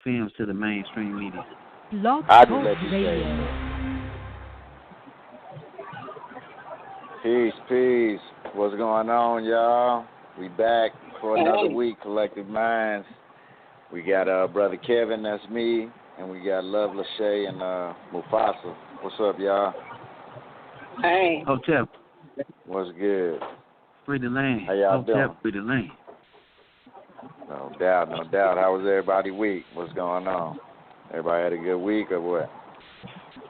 films to the mainstream media. Blog I just Talk let you say it. Radio. Peace. What's going on, y'all? We back for another week, Collective Minds. We got Brother Kevin, that's me, and we got Love Lachey and Mufasa. What's up, y'all? Hey. Hotep. What's good? Free the land. How y'all doing? Hotep, free the land. No doubt. How was everybody week? What's going on? Everybody had a good week or what?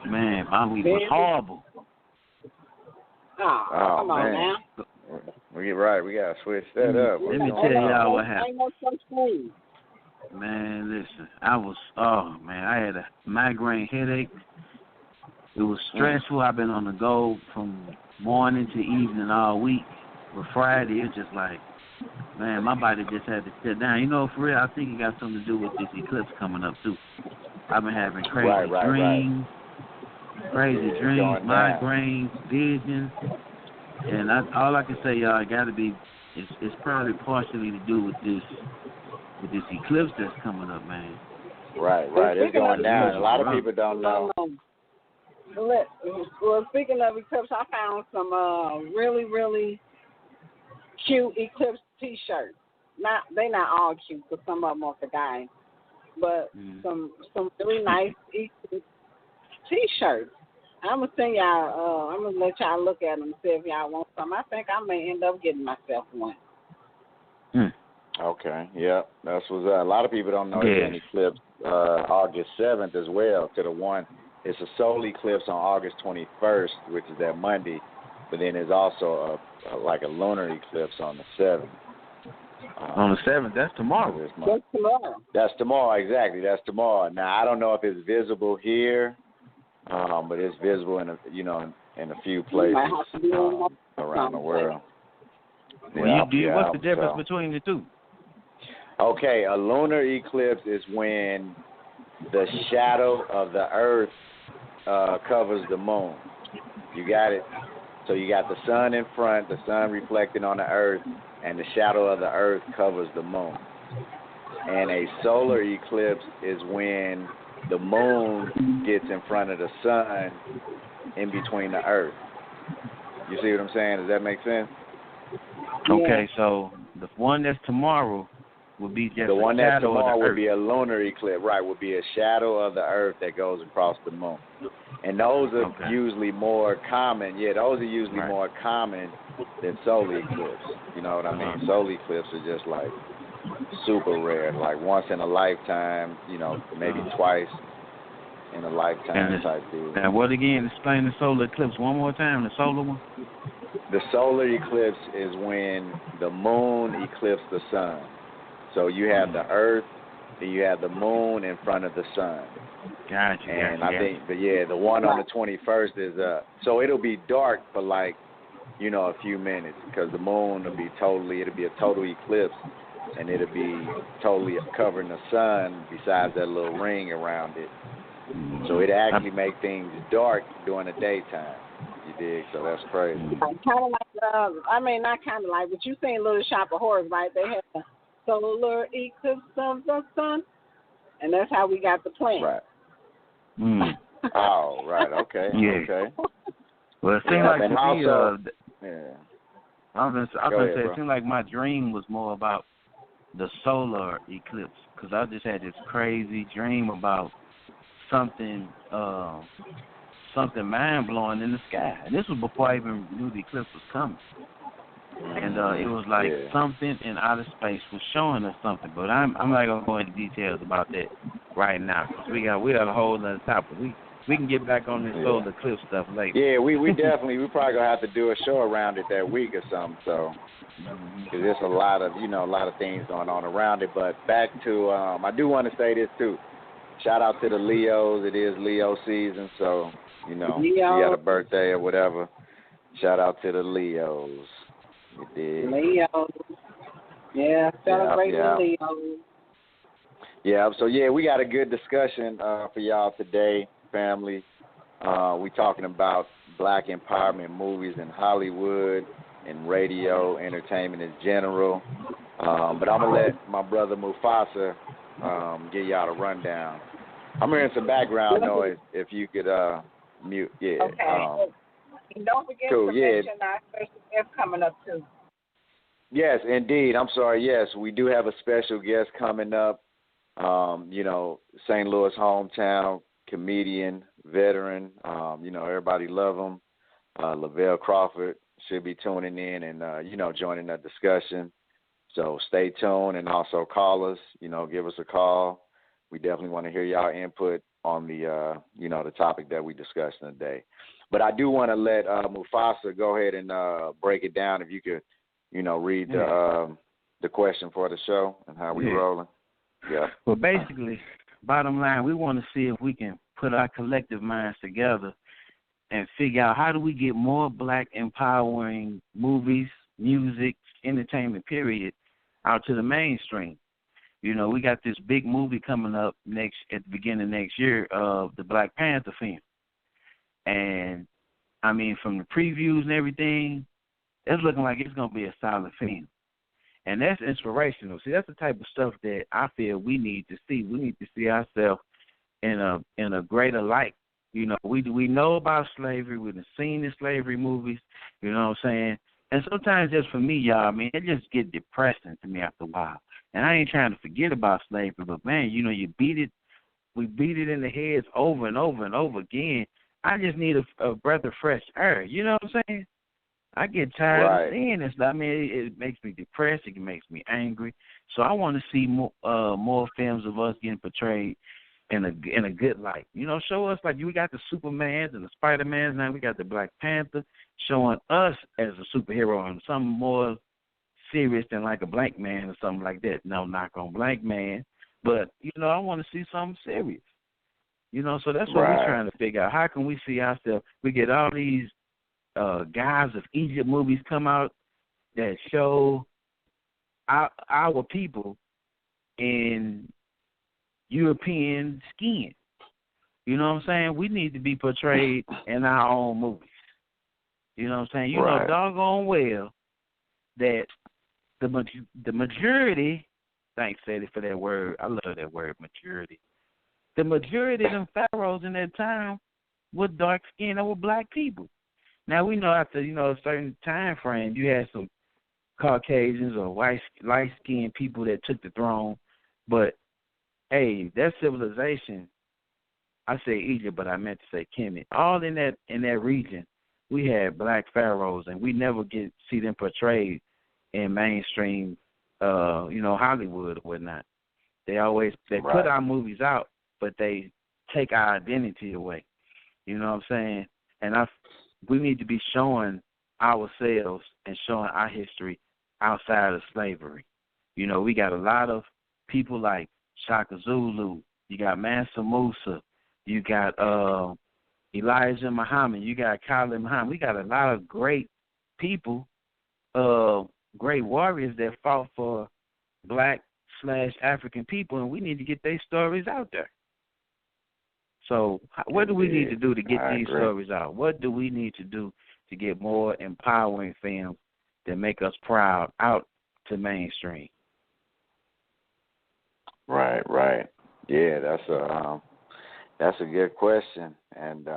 Man, my week was horrible. Oh, come on man. now. We get right. We gotta switch that up. Let me tell y'all what happened. Ain't no such thing. Man, listen, I had a migraine headache. It was stressful. I've been on the go from morning to evening all week. But Friday, it's just like, man, my body just had to sit down. You know, for real, I think it got something to do with this eclipse coming up, too. I've been having crazy dreams, migraines, visions. And all I can say, y'all, it got to be, it's probably partially to do with this eclipse that's coming up, man. Right. It's going down. A lot of people don't know. Well, speaking of eclipse, I found some really, really cute eclipse T-shirts. They're not all cute, because some of them are for guys. But some really nice eclipse T-shirts. I'm gonna send y'all. I'm gonna let y'all look at them and see if y'all want some. I think I may end up getting myself one. Okay. Yep. That's what's up. A lot of people don't know there's an eclipse August 7th as well. To the one, it's a solar eclipse on August 21st, which is that Monday. But then there's also a lunar eclipse on the 7th. On the 7th, that's tomorrow. That's tomorrow. That's tomorrow, exactly. That's tomorrow. Now I don't know if it's visible here. But it's visible in a few places around the world. What's the difference between the two? Okay, a lunar eclipse is when the shadow of the Earth covers the moon. You got it. So you got the sun in front, the sun reflecting on the Earth, and the shadow of the Earth covers the moon. And a solar eclipse is when the moon gets in front of the sun in between the Earth. You see what I'm saying? Does that make sense? Okay, so the one that's tomorrow would be just the one a that's shadow tomorrow of the would Earth. be a lunar eclipse, right? Would be a shadow of the Earth that goes across the moon, and those are usually more common. Yeah, those are usually more common than solar eclipse. You know what I mean? Solar eclipse are just like super rare, like once in a lifetime. Maybe twice in a lifetime type deal. Now, what again? Explain the solar eclipse one more time. The solar one. The solar eclipse is when the moon eclipses the sun. So you have the Earth, and you have the moon in front of the sun. Gotcha. And I think, the one on the 21st is so it'll be dark for a few minutes, because the moon will be it'll be a total eclipse, and it'll be totally covering the sun besides that little ring around it. So it actually make things dark during the daytime. You dig? So that's crazy. Kind of like, not kind of like, but you seen Little Shop of Horrors, right? They had the solar eclipse of the sun, and that's how we got the plan. Right. Oh, right. Okay. Yeah. Okay. Well, it seemed like to me, I was going to say, it seemed like my dream was more about the solar eclipse, because I just had this crazy dream about something mind-blowing in the sky. And this was before I even knew the eclipse was coming. And it was like something in outer space was showing us something. But I'm not going to go into details about that right now, because we got a whole other topic. We can get back on this solar eclipse stuff later. Yeah, we probably going to have to do a show around it that week or something. So, because there's a lot of things going on around it. But back to, I do want to say this too. Shout out to the Leos. It is Leo season, so you got a birthday or whatever. Shout out to the Leos. You dig? Leos. Yeah, celebrate the Leos. Yeah, so we got a good discussion for y'all today, family. We talking about black empowerment movies in Hollywood and radio, entertainment in general. But I'm gonna let my brother Mufasa give y'all a rundown. I'm hearing some background noise. If you could mute, yeah. Okay. And don't forget cool, to mention our special guest coming up too. Yes, indeed. I'm sorry. Yes, we do have a special guest coming up. St. Louis hometown comedian, veteran. Everybody love him. Lavell Crawford should be tuning in and joining the discussion. So stay tuned and also call us. Give us a call. We definitely want to hear y'all input on the the topic that we discussed today. But I do want to let Mufasa go ahead and break it down. If you could, read the question for the show and how we rolling. Yeah. Well, basically, bottom line, we want to see if we can put our collective minds together and figure out how do we get more black empowering movies, music, entertainment, period, out to the mainstream. We got this big movie coming up at the beginning of next year of the Black Panther film. And, I mean, from the previews and everything, it's looking like it's going to be a solid film. And that's inspirational. See, that's the type of stuff that I feel we need to see. We need to see ourselves in a greater light. We know about slavery. We've seen the slavery movies. You know what I'm saying? And sometimes just for me, y'all, it just get depressing to me after a while. And I ain't trying to forget about slavery, but, man, you beat it. We beat it in the heads over and over and over again. I just need a breath of fresh air. You know what I'm saying? I get tired of seeing this. It makes me depressed. It makes me angry. So I want to see more films of us getting portrayed in a good light. Show us like we got the Supermans and the Spider-Mans. Now we got the Black Panther showing us as a superhero and something more serious than like a Black Man or something like that. No knock on Black Man, but I want to see something serious. So that's what we're trying to figure out. How can we see ourselves? We get all these Guys of Egypt movies come out that show our people in European skin. You know what I'm saying? We need to be portrayed in our own movies. You know what I'm saying? You know doggone well that the majority, thanks, Eddie, for that word. I love that word, majority. The majority of them pharaohs in that time were dark skinned or were black people. Now we know after a certain time frame, you had some Caucasians or light skinned people that took the throne, but hey, that civilization, I say Egypt, but I meant to say Kemet. All in that region, we had black pharaohs, and we never see them portrayed in mainstream, Hollywood or whatnot. They put our movies out, but they take our identity away. You know what I'm saying? And we need to be showing ourselves and showing our history outside of slavery. We got a lot of people like Shaka Zulu. You got Mansa Musa. You got Elijah Muhammad. You got Khalid Muhammad. We got a lot of great people, great warriors that fought for Black/African people, and we need to get their stories out there. So what do we need to do to get these stories out? What do we need to do to get more empowering films that make us proud out to mainstream? Right. Yeah, that's a good question. And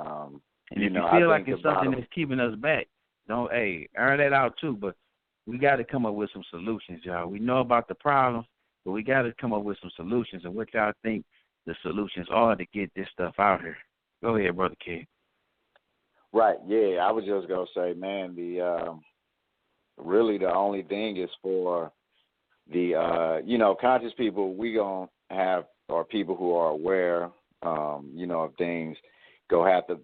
if you feel like it's something that's keeping us back, don't earn that out too. But we got to come up with some solutions, y'all. We know about the problems, but we got to come up with some solutions. And what y'all think the solutions are to get this stuff out here? Go ahead, Brother Kid. Right. Yeah, I was just gonna say, man, really the only thing is for the conscious people we gonna have, or people who are aware, of things, have to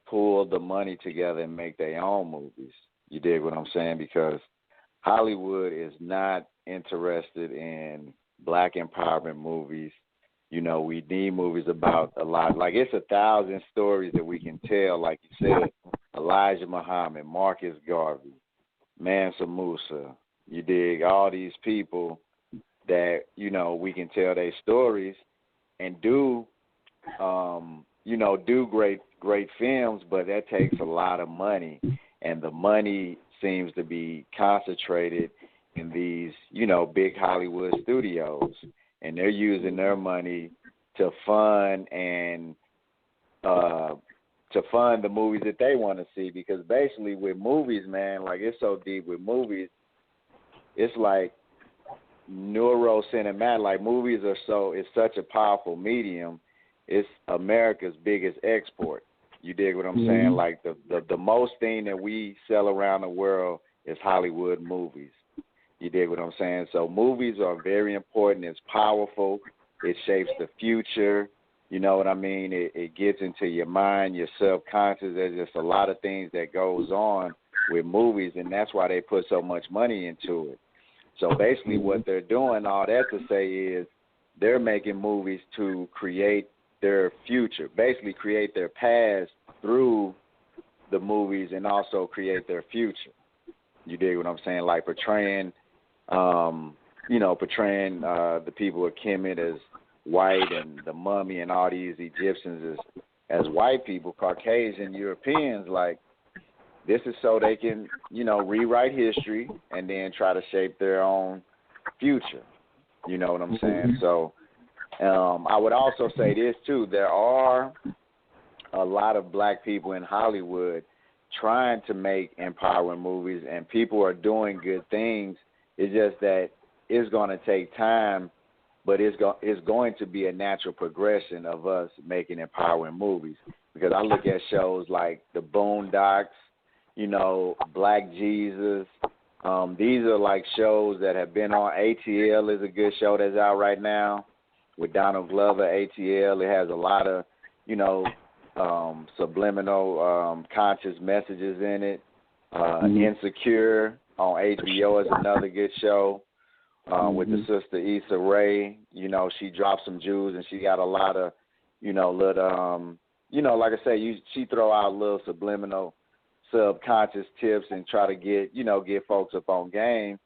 pull the money together and make their own movies. You dig what I'm saying? Because Hollywood is not interested in black empowerment movies. We need movies about a lot. Like, it's 1,000 stories that we can tell, like you said, Elijah Muhammad, Marcus Garvey, Mansa Musa. You dig? All these people that, we can tell their stories and do great films, but that takes a lot of money. And the money seems to be concentrated in these, big Hollywood studios. and they're using their money to fund the movies that they want to see. Because basically with movies, man, like it's so deep with movies, it's like neurocinematic. Like movies it's such a powerful medium. It's America's biggest export. You dig what I'm saying? Like the most thing that we sell around the world is Hollywood movies. You dig what I'm saying? So movies are very important. It's powerful. It shapes the future. You know what I mean? It gets into your mind, your subconscious. There's just a lot of things that goes on with movies, and that's why they put so much money into it. So basically what they're doing, all that to say is they're making movies to create their future, basically create their past through the movies and also create their future. You dig what I'm saying? Like portraying the people of Kemet as white and the mummy and all these Egyptians as white people, Caucasian, Europeans. Like, this is so they can, rewrite history and then try to shape their own future. You know what I'm saying? So I would also say this, too. There are a lot of black people in Hollywood trying to make empowering movies, and people are doing good things. It's just that it's going to take time, but it's going to be a natural progression of us making empowering movies. Because I look at shows like The Boondocks, Black Jesus. These are like shows that have been on. ATL is a good show that's out right now with Donald Glover. ATL, it has a lot of, subliminal conscious messages in it. Insecure on HBO is another good show with the sister Issa Rae. She dropped some jewels and she got a lot of, little, like I say, she throw out little subliminal subconscious tips and try to get folks up on game.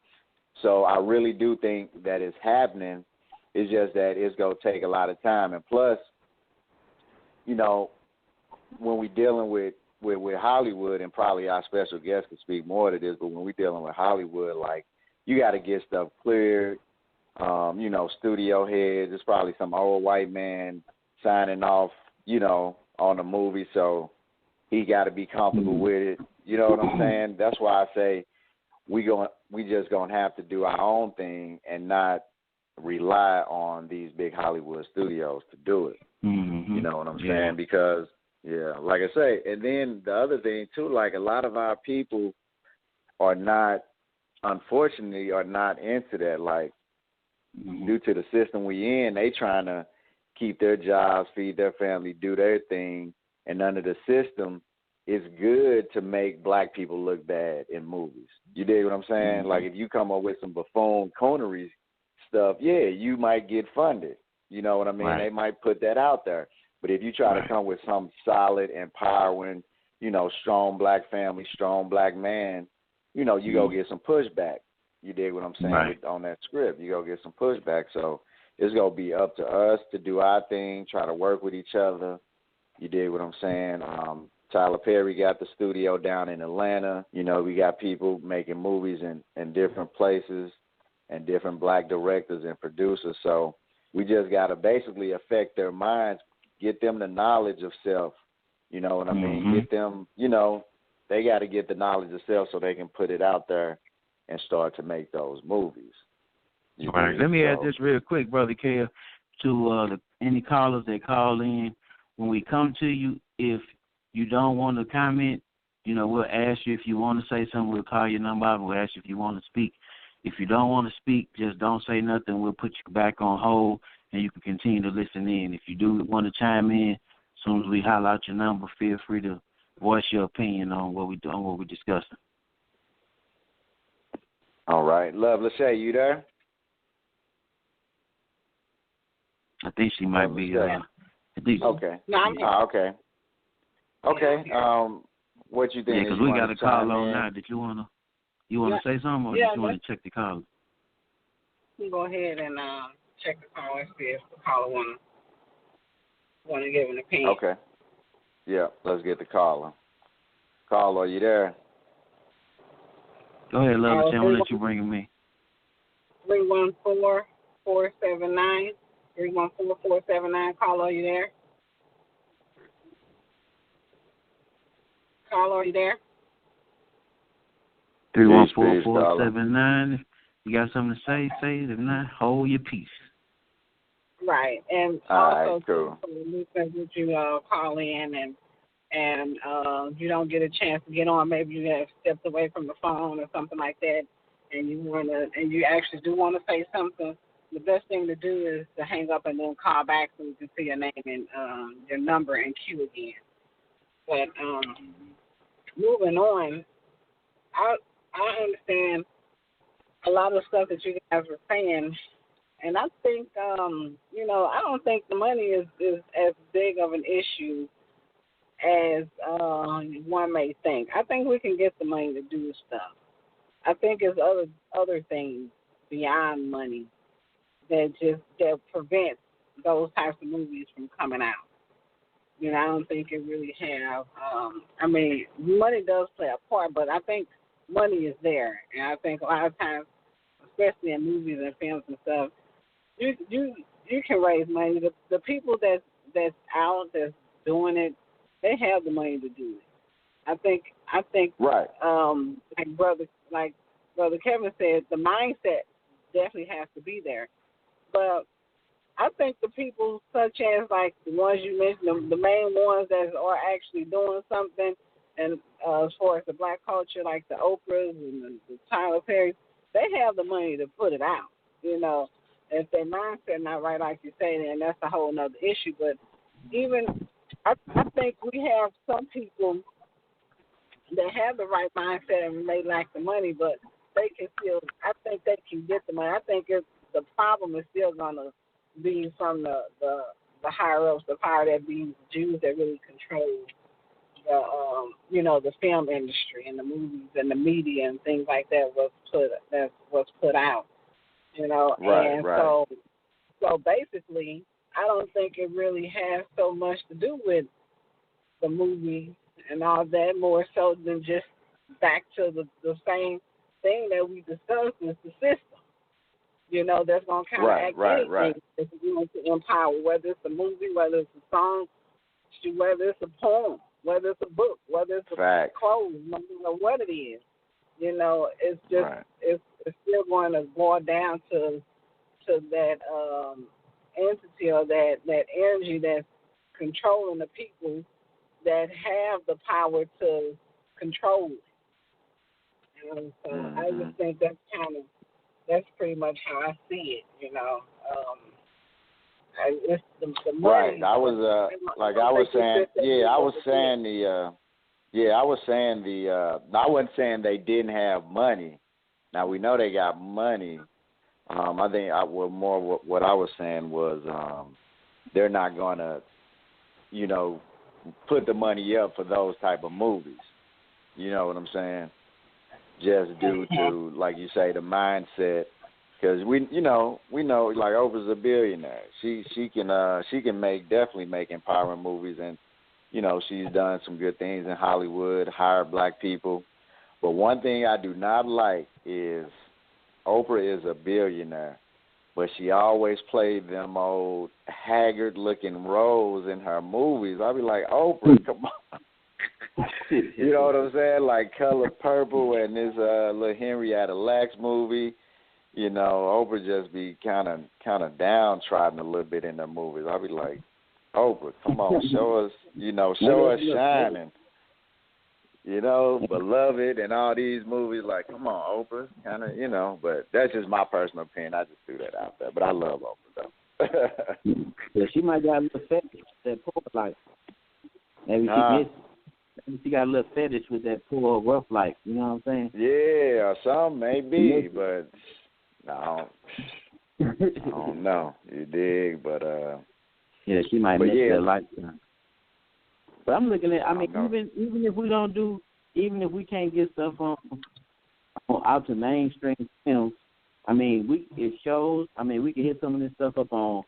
So I really do think that it's happening. It's just that it's going to take a lot of time. And plus, when we're dealing with Hollywood, and probably our special guest could speak more to this, but when we're dealing with Hollywood, like, you got to get stuff cleared. Studio heads, it's probably some old white man signing off, on the movie, so he got to be comfortable with it. You know what I'm saying? That's why I say we just gonna have to do our own thing and not rely on these big Hollywood studios to do it. You know what I'm saying? Because, like I say, and then the other thing too, like a lot of our people unfortunately are not into that. Like, due to the system we in, they trying to keep their jobs, feed their family, do their thing, and under the system, it's good to make black people look bad in movies. You dig what I'm saying? Like, if you come up with some buffoon coonery stuff, you might get funded. You know what I mean? Right. They might put that out there. But if you try to come with some solid, empowering, strong black family, strong black man, you go get some pushback. You dig what I'm saying? Right. On that script, you go get some pushback. So it's going to be up to us to do our thing, try to work with each other. You dig what I'm saying? Tyler Perry got the studio down in Atlanta. We got people making movies in different places and different black directors and producers. So we just got to basically affect their minds, get them the knowledge of self. You know what I mean? Get them, they got to get the knowledge of self so they can put it out there and start to make those movies. All right. Let me add this real quick, Brother Kev, to any callers that call in. When we come to you, if you don't want to comment, we'll ask you if you want to say something. We'll call your number out and we'll ask you if you want to speak. If you don't want to speak, just don't say nothing. We'll put you back on hold and you can continue to listen in. If you do want to chime in, as soon as we holler out your number, feel free to voice your opinion on what we're discussing. All right. Love Lachey, you there? I think she might be. Okay. No, I'm here. Okay. Okay. What you think? Yeah, because we got a call on now. Did you wanna say something, or did you want to check the call? You go ahead and check the call and see if the caller want to give an opinion. Okay. Yeah, let's get the caller. Caller, are you there? Go ahead, love. I'm gonna let you bring him in. 314 314-479. 314-479. Caller, are you there? Caller, are you there? 314-479. You got something to say? Say it. If not, hold your peace. Right, and All also right, cool. that you call in and you don't get a chance to get on. Maybe you have stepped away from the phone or something like that, and you actually do want to say something. The best thing to do is to hang up and then call back so we can see your name and your number and queue again. But moving on, I understand a lot of stuff that you guys were saying, and I think I don't think the money is as big of an issue as one may think. I think we can get the money to do stuff. I think it's other things beyond money that prevents those types of movies from coming out. I don't think it really have. Money does play a part, but I think money is there, and I think a lot of times, especially in movies and films and stuff, you can raise money. The people that's out that's doing it, they have the money to do it. I think Right. Like brother Kevin said, the mindset definitely has to be there. But I think the people such as like the ones you mentioned, the main ones that are actually doing something, and as far as the black culture, like the Oprahs and the Tyler Perrys, they have the money to put it out. If their mindset not right, like you say, then that's a whole nother issue. But even I think we have some people that have the right mindset and they lack the money, but they can still. I think they can get the money. I think the problem is still gonna be from the higher ups, the power that be Jews that really control the film industry and the movies and the media and things like that was put out. Right. So basically, I don't think it really has so much to do with the movie and all that, more so than just back to the same thing that we discussed is the system. That's going to counteract anything that's going to empower, whether it's a movie, whether it's a song, whether it's a poem, whether it's a book, whether it's a clothes, no matter what it is. It's just it's still going to boil down to that entity or that energy that's controlling the people that have the power to control it. So I just think that's pretty much how I see it. It's the money. Right. I wasn't saying they didn't have money. Now we know they got money. I think what I was saying was they're not gonna, put the money up for those type of movies. You know what I'm saying? Just due to, like you say, the mindset. Because we know like Oprah's a billionaire. She can definitely make empowering movies, and she's done some good things in Hollywood, hired black people. But one thing I do not like is Oprah is a billionaire, but she always played them old haggard-looking roles in her movies. I'll be like, Oprah, come on. You know what I'm saying? Like Color Purple and this little Henrietta Lacks movie. Oprah just be kind of downtrodden a little bit in her movies. I'll be like, Oprah, come on, show us shining. Beloved and all these movies, like, come on, Oprah, kind of, but that's just my personal opinion. I just threw that out there, but I love Oprah, though. Yeah, she might got a little fetish with that poor life. Maybe she got a little fetish with that poor rough life, you know what I'm saying? Yeah, or some maybe, but no, I don't know, you dig, but, yeah, she might make that lifestyle. But I'm looking at, even if we don't do, even if we can't get stuff on out to mainstream films, it shows. We can hit some of this stuff up on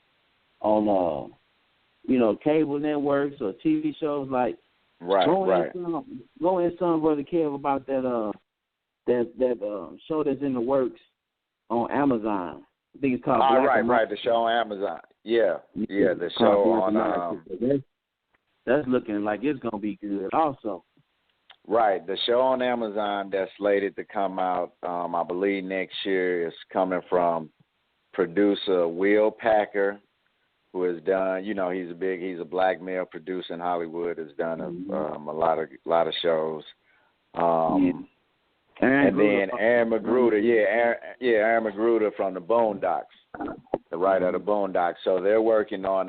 cable networks or TV shows like. Go in some, Brother Kev, about that show that's in the works on Amazon. I think it's called Oh, Black right, America. the show on Amazon. Yeah, the show on That's looking like it's gonna be good also. right, the show on Amazon that's slated to come out, I believe next year, is coming from producer Will Packer, who has done, he's a black male producer in Hollywood, has done a lot of shows. And then Aaron Magruder, Aaron Magruder from the Boondocks, the writer of the Boondocks. So they're working on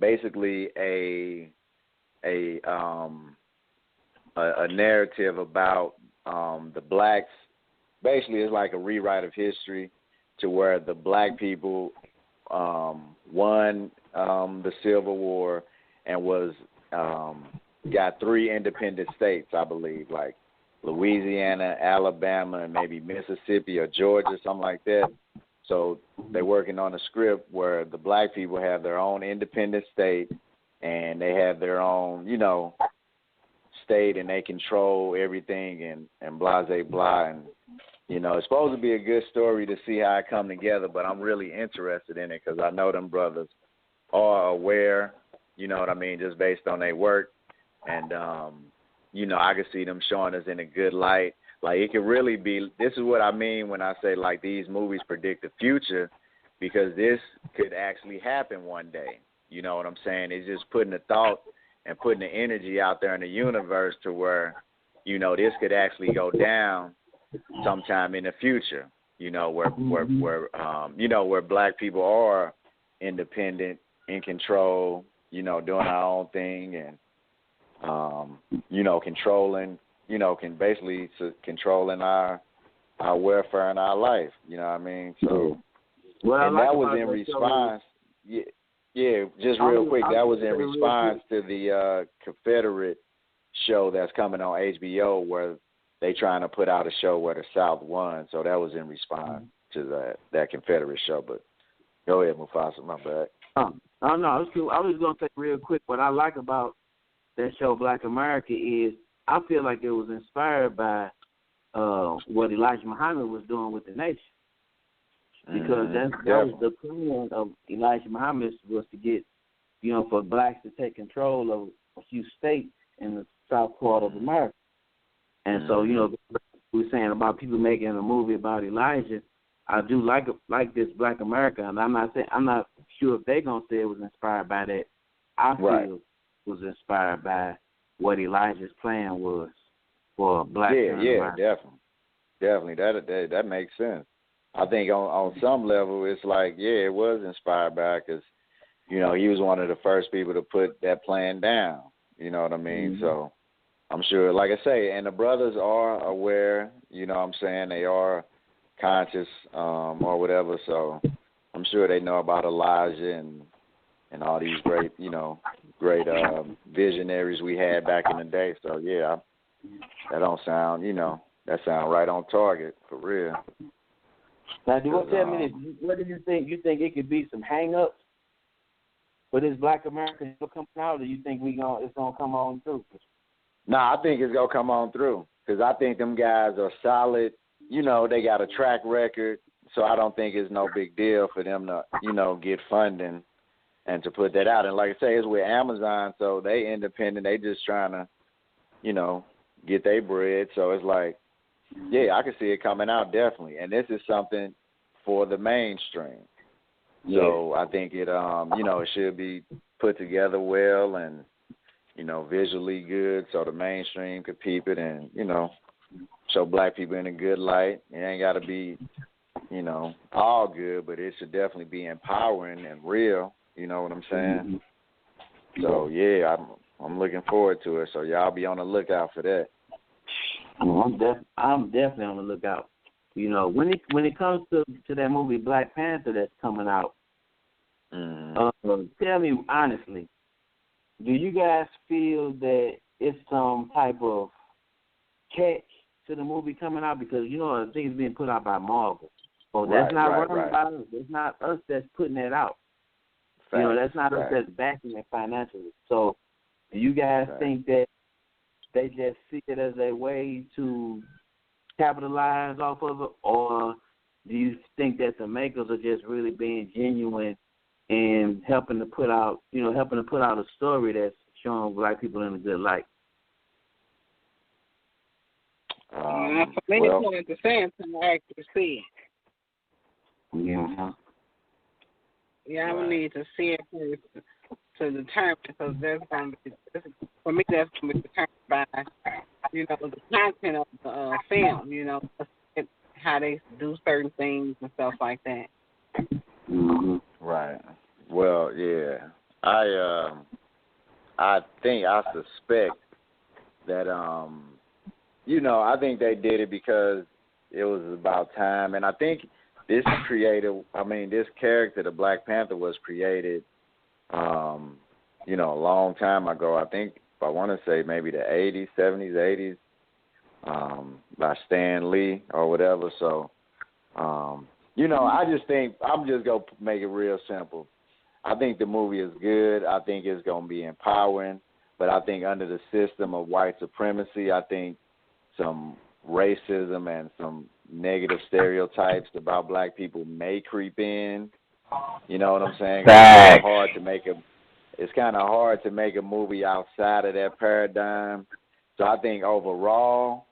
basically a narrative about the blacks. Basically, it's like a rewrite of history, to where the black people won the Civil War and got 3 independent states, I believe, like Louisiana, Alabama, and maybe Mississippi or Georgia, something like that. So they're working on a script where the black people have their own independent state, and they have their own, state, and they control everything and blah, blah, blah. And, it's supposed to be a good story to see how it come together, but I'm really interested in it because I know them brothers are aware, you know what I mean, just based on their work. And, I can see them showing us in a good light. Like, it could really be, this is what I mean when I say, like, these movies predict the future, because this could actually happen one day. You know what I'm saying? It's just putting the thought and putting the energy out there in the universe to where, this could actually go down sometime in the future, where black people are independent, in control, doing our own thing, and, controlling, controlling our welfare and our life, you know what I mean? So, and that was in response, just real quick, that was in response to the Confederate show that's coming on HBO, where they trying to put out a show where the South won. So that was in response to that Confederate show. But go ahead, Mufasa, my bad. I was going to say real quick, what I like about that show, Black America, is I feel like it was inspired by what Elijah Muhammad was doing with the nation. Because that was the plan of Elijah Muhammad, was to get, for blacks to take control of a few states in the south part of America. And so, we were saying about people making a movie about Elijah. I do like this Black America, and I'm not sure if they're gonna say it was inspired by that. I feel it was inspired by what Elijah's plan was for Black America. Yeah, definitely. That makes sense. I think on some level, it's like, it was inspired by, because, he was one of the first people to put that plan down. You know what I mean? Mm-hmm. So I'm sure, like I say, and the brothers are aware, what I'm saying, they are conscious or whatever. So I'm sure they know about Elijah and all these great, visionaries we had back in the day. So, that don't sound, that sound right on target, for real. Now, do you tell me this? What do you think? You think it could be some hang-ups for this Black American coming out, or you think it's gonna come on through? I think it's gonna come on through, because I think them guys are solid. They got a track record, so I don't think it's no big deal for them to, get funding and to put that out. And like I say, it's with Amazon, so they independent. They just trying to, get their bread. So it's like, I can see it coming out, definitely. And this is something for the mainstream. Yeah. So I think it, it should be put together well and, visually good, so the mainstream could peep it and, show black people in a good light. It ain't got to be, all good, but it should definitely be empowering and real. You know what I'm saying? Mm-hmm. So, I'm looking forward to it. So y'all be on the lookout for that. I'm definitely on the lookout. When it comes to that movie Black Panther that's coming out, tell me honestly, do you guys feel that it's some type of catch to the movie coming out? Because I think it's being put out by Marvel. So that's not run by us. It's not us that's putting it out. Fact. That's not us that's backing it financially. So do you guys think that they just see it as a way to capitalize off of it, or do you think that the makers are just really being genuine and helping to put out a story that's showing black people in a good light? For me, it's not the same thing I actually see it. Yeah. Yeah, I would need to see it first to determine, because for me, that's going to be determined by, the content of the film, how they do certain things and stuff like that. Mm-hmm. Right. Well, yeah. I suspect that, I think they did it because it was about time. And I think this character, the Black Panther, was created, a long time ago. I think, I want to say maybe the 80s, 70s, 80s, by Stan Lee or whatever. So, I just think, I'm just going to make it real simple. I think the movie is good. I think it's going to be empowering. But I think under the system of white supremacy, I think some racism and some negative stereotypes about black people may creep in. You know what I'm saying? It's kind of hard to make a movie outside of that paradigm. So I think overall,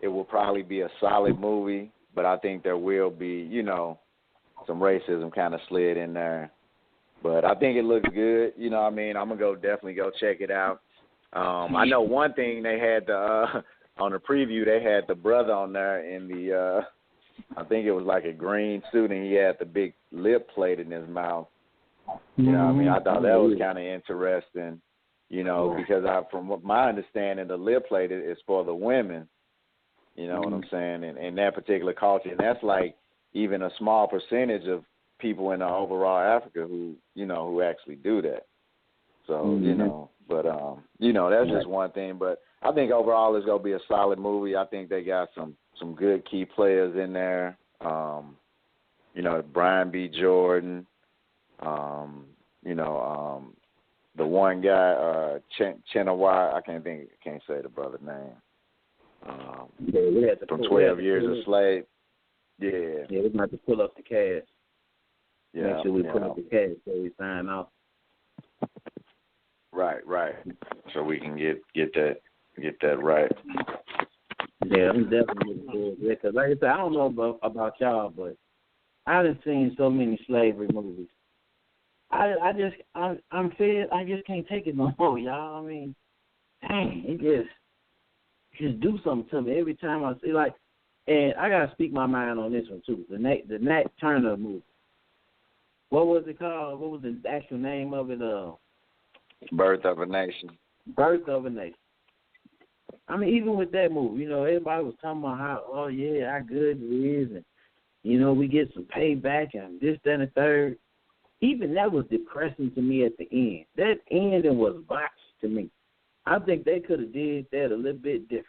it will probably be a solid movie, but I think there will be, some racism kind of slid in there. But I think it looks good. I'm going to definitely go check it out. I know one thing they had on the preview, they had the brother on there in the, I think it was like a green suit, and he had the big lip plate in his mouth. I thought that was kind of interesting, because from what my understanding, the lip plate is for the women, what I'm saying, in that particular culture. And that's like even a small percentage of people in overall Africa who actually do that. So, that's just one thing. But I think overall it's going to be a solid movie. I think they got some good key players in there. Brian B. Jordan, the one guy, Chenawai, I can't say the brother's name. From 12 Years a Slave. Yeah. Yeah, we're going to have to pull up the cast. Yeah. Make sure we pull up the cast so we sign off. Right. So we can get that right. Yeah, I'm definitely looking forward to it. Because like I said, I don't know about y'all, but I done seen so many slavery movies. I just can't take it no more, y'all. I mean, dang, it just do something to me every time I see, like, and I gotta speak my mind on this one too. The Nat Turner movie. What was it called? What was the actual name of it? Birth of a Nation. Birth of a Nation. I mean, even with that movie, everybody was talking about how good it is, and we get some payback and this, that, and the third. Even that was depressing to me at the end. That ending was botched to me. I think they could have did that a little bit different.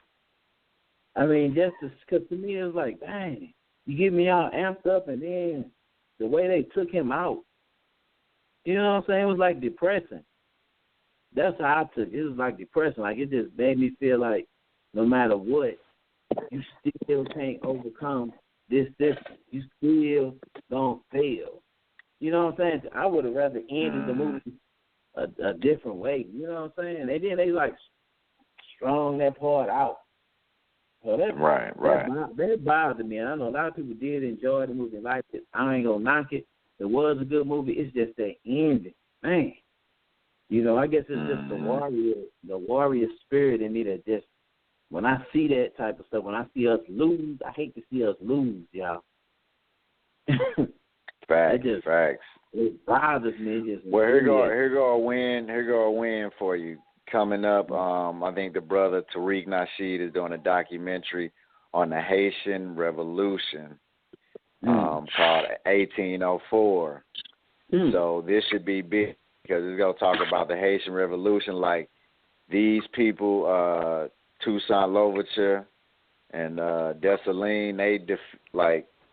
I mean, because to me it was like, dang, you get me all amped up, and then the way they took him out, you know what I'm saying? It was like depressing. That's how I took it. It was like depressing. Like, it just made me feel like no matter what, you still can't overcome this difference. You still don't fail. You know what I'm saying? I would have rather ended the movie a different way. You know what I'm saying? And then they like strung that part out. So that bothered me. And I know a lot of people did enjoy the movie, liked it. I ain't gonna knock it. It was a good movie. It's just that ending, man. I guess it's just the warrior spirit in me that just, when I see that type of stuff, when I see us lose, I hate to see us lose, y'all. Facts. It bothers me. Here go a win for you. Coming up, I think the brother Tariq Nasheed is doing a documentary on the Haitian Revolution called 1804. So this should be big because it's going to talk about the Haitian Revolution. Like, these people, Toussaint Louverture and Dessalines,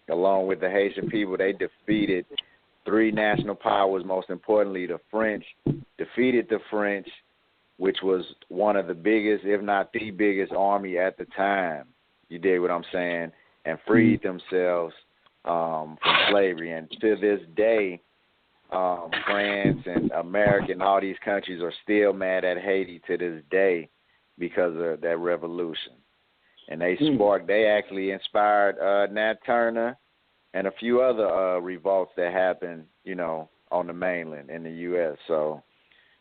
along with the Haitian people, they defeated three national powers, most importantly the French, defeated the French, which was one of the biggest, if not the biggest army at the time. You dig what I'm saying? And freed themselves from slavery. And to this day, France and America and all these countries are still mad at Haiti to this day because of that revolution. And they actually inspired Nat Turner and a few other revolts that happened, on the mainland in the U.S. So,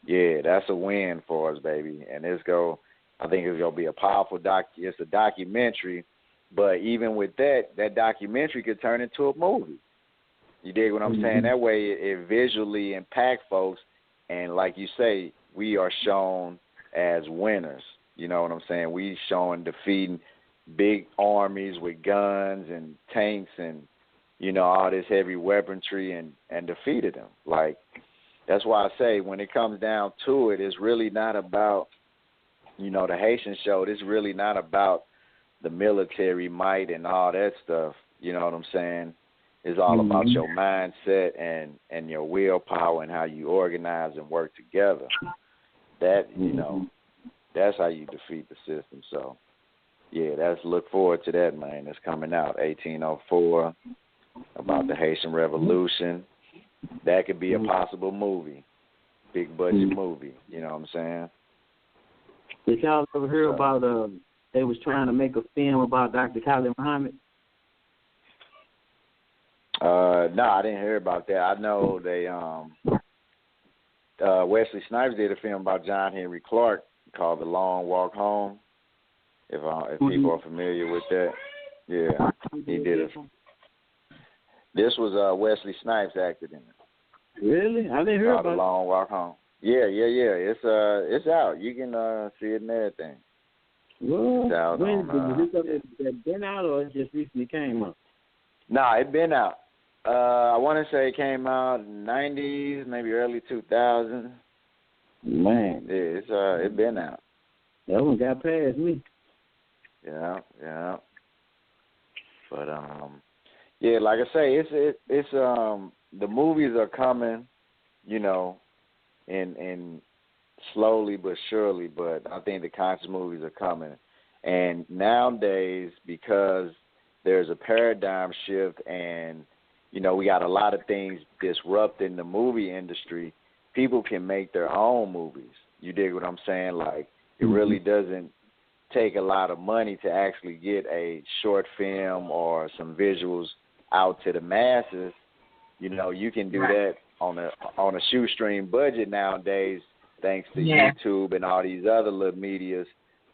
yeah, that's a win for us, baby. And I think it's going to be a powerful it's a documentary, but even with that documentary could turn into a movie. You dig what I'm saying? That way it visually impact folks, and like you say, we are shown as winners. You know what I'm saying? We showing defeating big armies with guns and tanks and, all this heavy weaponry and defeated them. Like, that's why I say when it comes down to it, it's really not about, the Haitian show. It's really not about the military might and all that stuff. You know what I'm saying? It's all about your mindset and your willpower and how you organize and work together. That, that's how you defeat the system. So, yeah, look forward to that, man. It's coming out, 1804, about the Haitian Revolution. That could be a possible movie, big budget movie. You know what I'm saying? Did y'all ever hear about they was trying to make a film about Dr. Khalid Muhammad? No, I didn't hear about that. I know they Wesley Snipes did a film about John Henry Clark called The Long Walk Home. If people are familiar with that, yeah, he did it. This was Wesley Snipes acted in it. Really? I didn't hear about The Long Walk Home. Yeah. It's out. You can see it and everything. Well, it's out when did it been out or it just recently came out? Nah, it been out. I want to say it came out in the 90s, maybe early 2000s. Man, yeah, it been out. That one got past me. Yeah. But yeah, like I say, it's the movies are coming, and slowly but surely. But I think the conscious movies are coming, and nowadays because there's a paradigm shift, and we got a lot of things disrupting the movie industry. People can make their own movies. You dig what I'm saying? Like, it really doesn't take a lot of money to actually get a short film or some visuals out to the masses. You can do that on a shoestring budget nowadays, thanks to YouTube and all these other little medias.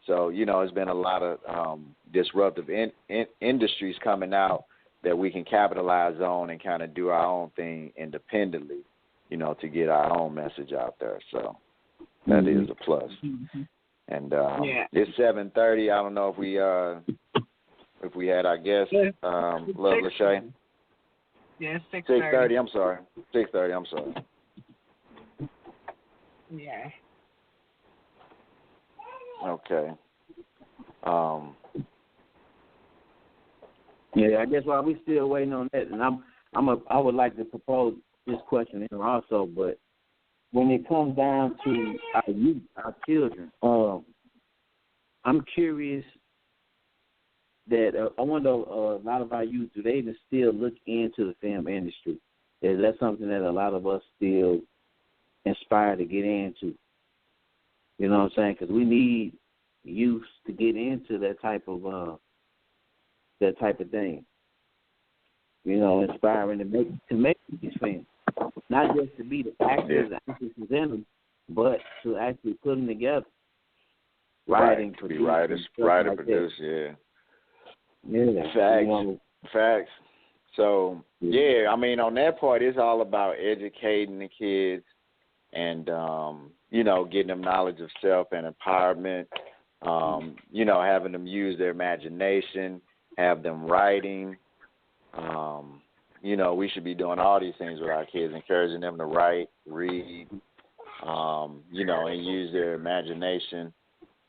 So, it's been a lot of disruptive industries coming out that we can capitalize on and kind of do our own thing independently, to get our own message out there. So that is a plus. And it's 7:30. I don't know if we had our guest, Love Lachey. Yeah, 6:30. I'm sorry. 6:30. I'm sorry. Yeah. Okay. Yeah, I guess while we still waiting on that, and I would like to propose this question here also, but when it comes down to our youth, our children, I'm curious that I wonder a lot of our youth, do they even still look into the film industry? Is that something that a lot of us still inspire to get into? You know what I'm saying? Because we need youth to get into that type of thing. Inspiring to make these films, not just to be the actors and actresses in them, but to actually put them together. Writing, to be writers, produce, yeah. Facts. So, yeah, I mean, on that part, it's all about educating the kids and, getting them knowledge of self and empowerment, having them use their imagination, have them writing. We should be doing all these things with our kids, encouraging them to write, read, and use their imagination.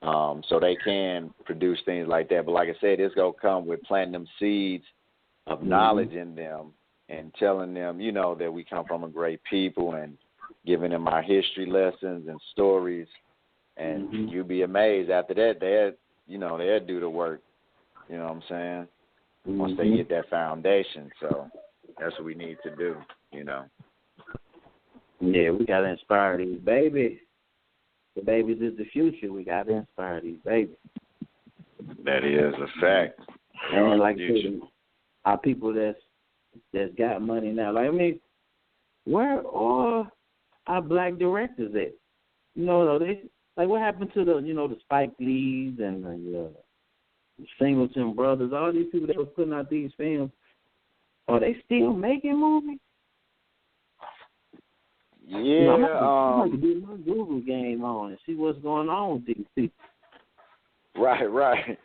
So they can produce things like that. But like I said, it's going to come with planting them seeds of knowledge in them and telling them, that we come from a great people and giving them our history lessons and stories. And you'll be amazed after that, they'll do the work. You know what I'm saying? once they get that foundation. So that's what we need to do, you know. Yeah, we got to inspire these babies. The babies is the future. We got to inspire these babies. That is a fact. And like I said, our people that's got money now. Like, I mean, where are our black directors at? You know, they like what happened to the Spike Lees and the Singleton brothers, all these people that were putting out these films. Are they still making movies? Yeah. I'm going to do my Google game on and see what's going on with these people. Right.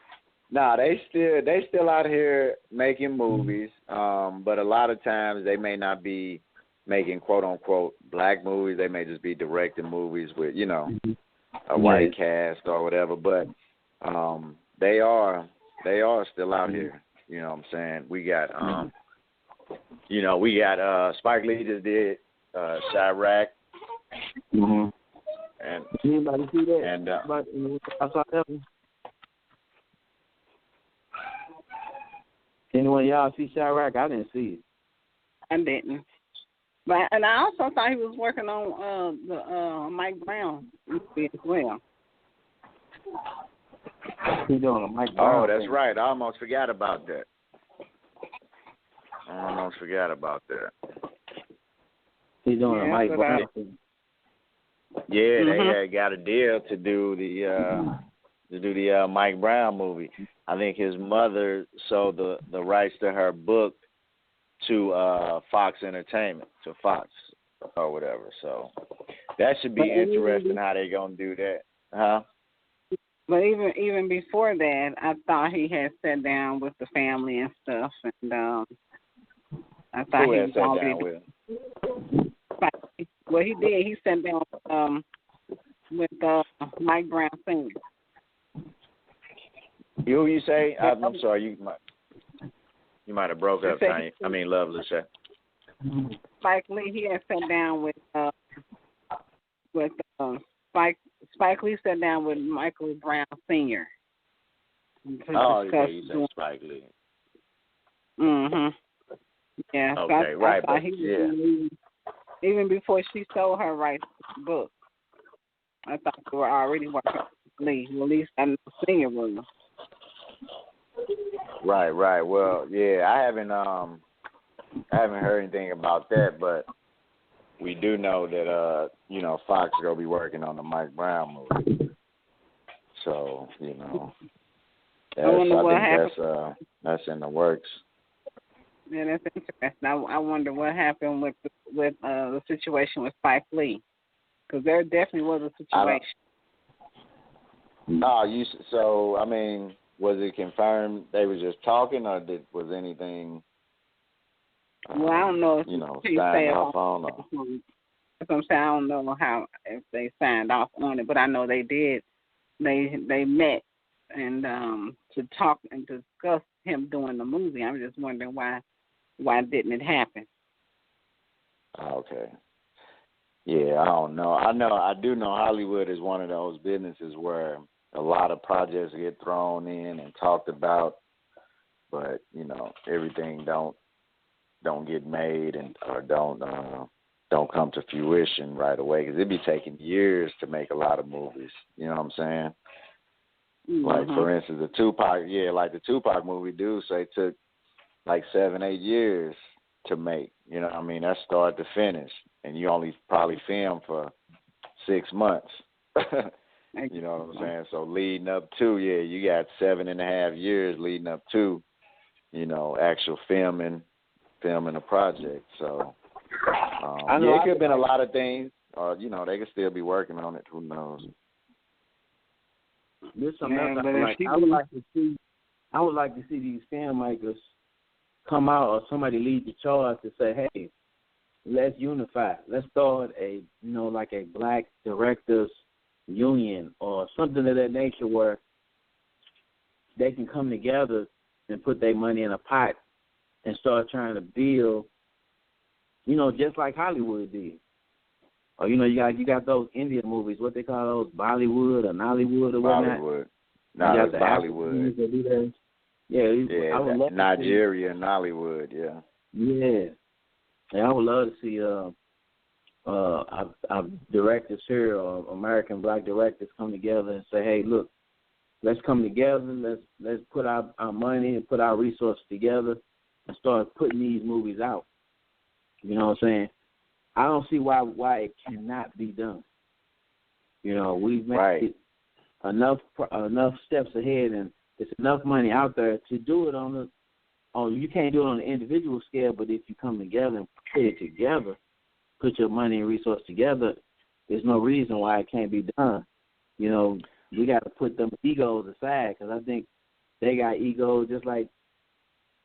Nah, they still out here making movies, but a lot of times they may not be making quote unquote black movies. They may just be directing movies with a white cast or whatever. But they are still out here. You know what I'm saying? We got Spike Lee just did Chirac. Mm-hmm. And anybody see that? And I saw that one. Anyone y'all see Chirac? I didn't see it. I didn't. But and I also thought he was working on the Mike Brown movie as well. He's doing a Mike Brown. Oh, that's thing. right. I almost forgot about that. He's doing a Mike Brown thing. Yeah, they had got a deal to do the Mike Brown movie. I think his mother sold the rights to her book to Fox Entertainment, to Fox or whatever. So that should be interesting how they gonna do that, huh? But even before that, I thought he had sat down with the family and stuff, and I thought Who he had was sat already. down with? Well, he did. He sat down with Mike Brown Sr. Who you say? I'm sorry. You might have broke up. Lovely said. Spike Lee. He had sat down with Spike Lee sat down with Michael Brown Sr. Oh, yeah, you said Spike Lee. Mhm. Yeah. Okay, so right. But even before she sold her rights to the book, I thought they were already working with Lee. Well, at least I know Senior was. Right. Well, yeah, I haven't heard anything about that, but we do know that Fox is gonna be working on the Mike Brown movie. So, that's in the works. Yeah, that's interesting. I wonder what happened with the situation with Spike Lee, because there definitely was a situation. Was it confirmed they were just talking, or was anything? Well, I don't know. Signed off on. That's what I'm saying. I don't know if they signed off on it, but I know they did. They met and to talk and discuss him doing the movie. I'm just wondering why didn't it happen? Okay. Yeah, I don't know. I do know Hollywood is one of those businesses where a lot of projects get thrown in and talked about, but everything don't get made or don't come to fruition right away, because it'd be taking years to make a lot of movies. You know what I'm saying? Mm-hmm. Like, for instance, the Tupac movie, dude say took like 7-8 years to make. You know what I mean? That's start to finish, and you only probably film for 6 months. You know what I'm saying? So leading up to, you got 7.5 years leading up to, actual filming a project. So, it could have been a lot of things, or, they could still be working on it. Who knows? There's something else I would like to see these filmmakers come out, or somebody lead the charge to say, hey, let's unify. Let's start a black directors union or something of that nature, where they can come together and put their money in a pot and start trying to build, just like Hollywood did. Or you got those Indian movies, what they call those, Bollywood or Nollywood or whatnot. Bollywood. No, it's Bollywood. I would love Nigeria and Nollywood, yeah. Yeah. I would love to see our directors here, or American black directors, come together and say, hey, look, let's come together, let's put our money and put our resources together and start putting these movies out. You know what I'm saying? I don't see why it cannot be done. You know, we've made enough steps ahead, and there's enough money out there to do it you can't do it on an individual scale, but if you come together and put it together, put your money and resources together, there's no reason why it can't be done. You know, we got to put them egos aside, because I think they got egos just like,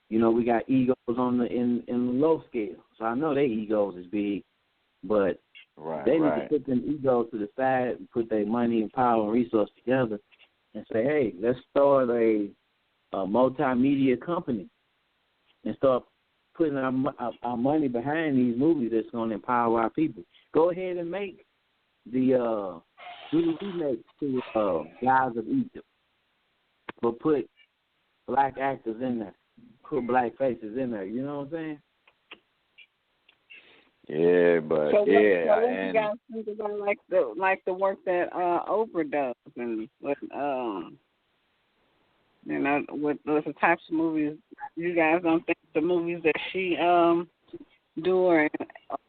you know, we got egos on in the low scale. So I know their egos is big, but they need to put them egos to the side and put their money and power and resources together and say, hey, let's start a multimedia company and start putting our money behind these movies that's going to empower our people. Go ahead and make the remake to Gods of Egypt, but put black actors in there, put black faces in there. You know what I'm saying? Yeah, but so what and you guys think about like the work that Oprah does, and what you know, with the types of movies, you guys don't think the movies that she do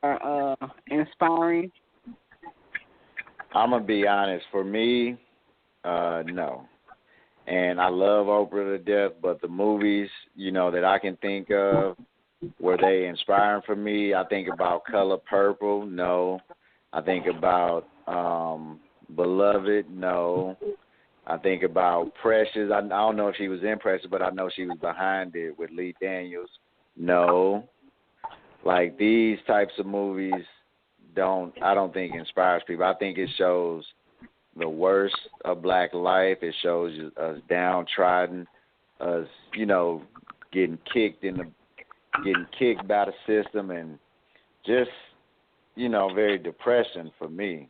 are inspiring? I'm gonna be honest. For me, no. And I love Oprah to death, but the movies, you know, that I can think of, were they inspiring for me? I think about Color Purple. No. I think about Beloved. No. I think about Precious. I don't know if she was in Precious, but I know she was behind it with Lee Daniels. No. Like, these types of movies I don't think inspires people. I think it shows the worst of black life. It shows us downtrodden, us, you know, getting kicked by the system, and just, you know, very depressing for me.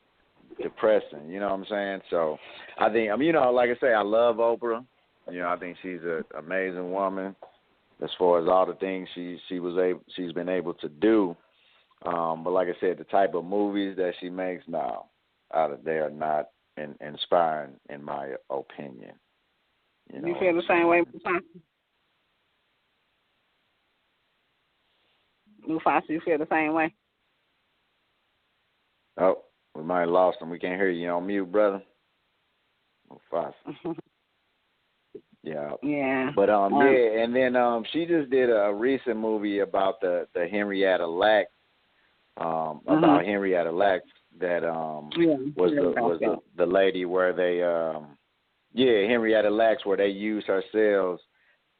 Depressing, you know what I'm saying? So I think, you know, like I say, I love Oprah. You know, I think she's an amazing woman as far as all the things she's been able to do. But like I said, the type of movies that she makes now, they are not inspiring, in my opinion. You feel the same way, Mufasa? You feel the same way? Oh, we might have lost him. We can't hear you. You're on mute, brother. Mufasa. Yeah. Yeah. But yeah, and then she just did a recent movie about the Henrietta Lacks. About Henrietta Lacks, that was the lady where they Henrietta Lacks, where they used her cells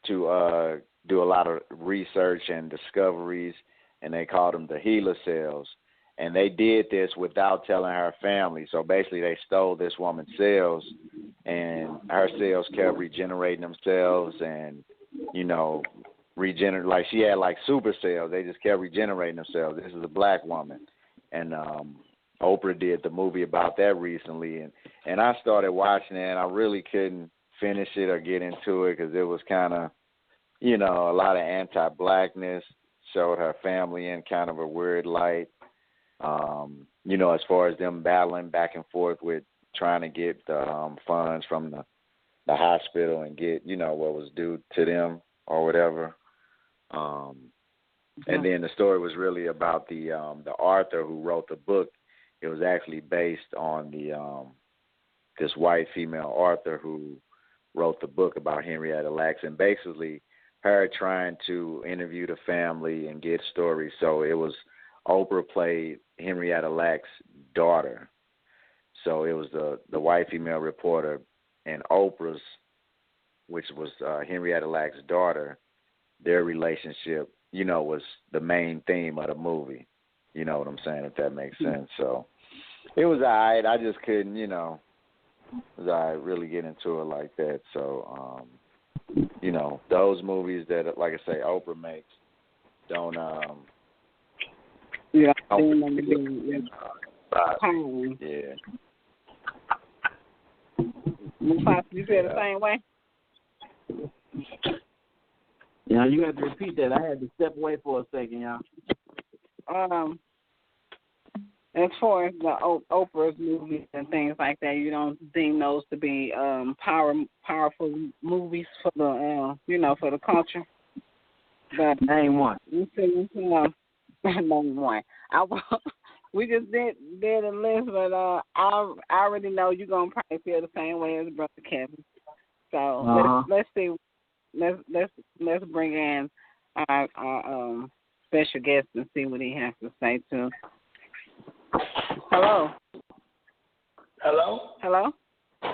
to do a lot of research and discoveries, and they called them the HeLa cells. And they did this without telling her family. So basically they stole this woman's cells, and her cells kept regenerating themselves and, you know, like she had like super cells. They just kept regenerating themselves. This is a black woman. And Oprah did the movie about that recently. And I started watching it, and I really couldn't finish it or get into it because it was kind of, you know, a lot of anti-blackness, showed her family in kind of a weird light. You know, as far as them battling back and forth with trying to get the funds from the hospital and get, you know, what was due to them or whatever. And then the story was really about the author who wrote the book. It was actually based on this white female author who wrote the book about Henrietta Lacks, and basically her trying to interview the family and get stories. So it was Oprah played Henrietta Lacks' daughter. So it was the white female reporter, and Oprah's, which was Henrietta Lacks' daughter, their relationship, you know, was the main theme of the movie. You know what I'm saying, if that makes sense. So it was all right. I just couldn't, you know, really get into it like that. So, you know, those movies that, like I say, Oprah makes don't yeah. Mufasa, you feel the same way? Yeah, you have to repeat that. I had to step away for a second, y'all. As far as the Oprah's movies and things like that, you don't deem those to be powerful movies for the for the culture. But name one. Name one. We just did a list, but I already know you're gonna probably feel the same way as Brother Kevin. So let's see. Let's bring in our special guest and see what he has to say too. Hello.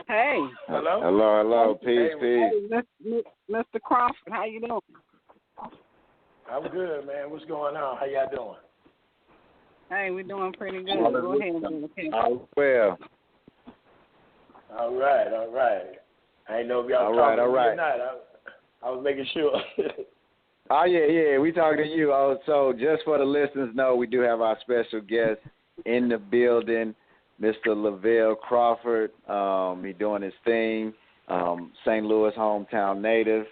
Hey. Hello. Peace. Hey, Mr. Crawford, how you doing? I'm good, man. What's going on? How y'all doing? Hey, we're doing pretty good. Go ahead and do the Well. All right. I didn't know if y'all talking to me or not. I was making sure. Oh, yeah. We talking to you. Oh, so just for the listeners know, we do have our special guest in the building, Mr. Lavell Crawford. He doing his thing. St. Louis hometown native,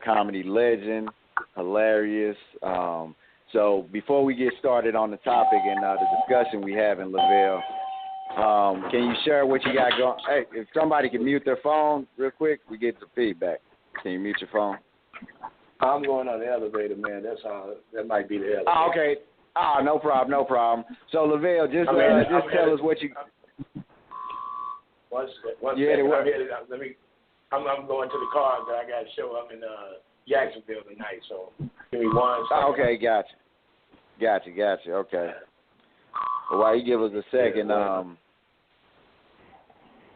comedy legend, hilarious. So before we get started on the topic and the discussion we have in Lavell, can you share what you got going? Hey, if somebody can mute their phone real quick, we get some feedback. Can you mute your phone? I'm going on the elevator, man. That's all. That might be the elevator. Oh, okay. Oh, no problem. So, Lavell, just tell us what you... One second. I'm going to the car because I got to show up in Jacksonville tonight, so give me 1 second. Okay, gotcha. Okay. Well, while you give us a second,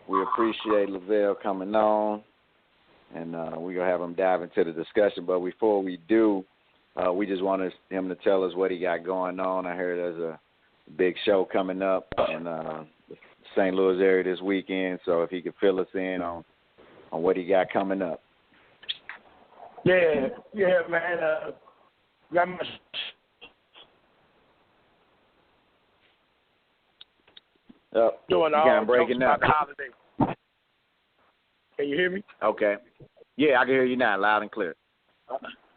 we appreciate Lavell coming on, and we're going to have him dive into the discussion. But before we do, we just wanted him to tell us what he got going on. I heard there's a big show coming up in the St. Louis area this weekend, so if he could fill us in on what he got coming up. Yeah, man. Got my... Doing all kind of breaking up. Holiday. Can you hear me? Okay. Yeah, I can hear you now, loud and clear.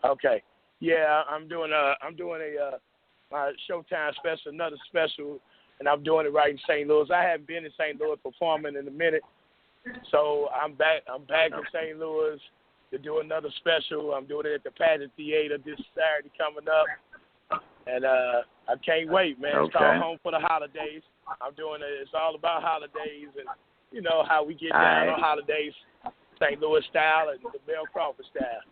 Okay. Yeah, I'm doing a my Showtime special, another special, and I'm doing it right in St. Louis. I haven't been in St. Louis performing in a minute, so I'm back in St. Louis to do another special. I'm doing it at the Pageant Theater this Saturday coming up, and I can't wait, man. It's called Home for the Holidays. I'm doing it. It's all about holidays and how we get down on holidays, St. Louis style and the Lavell Crawford style.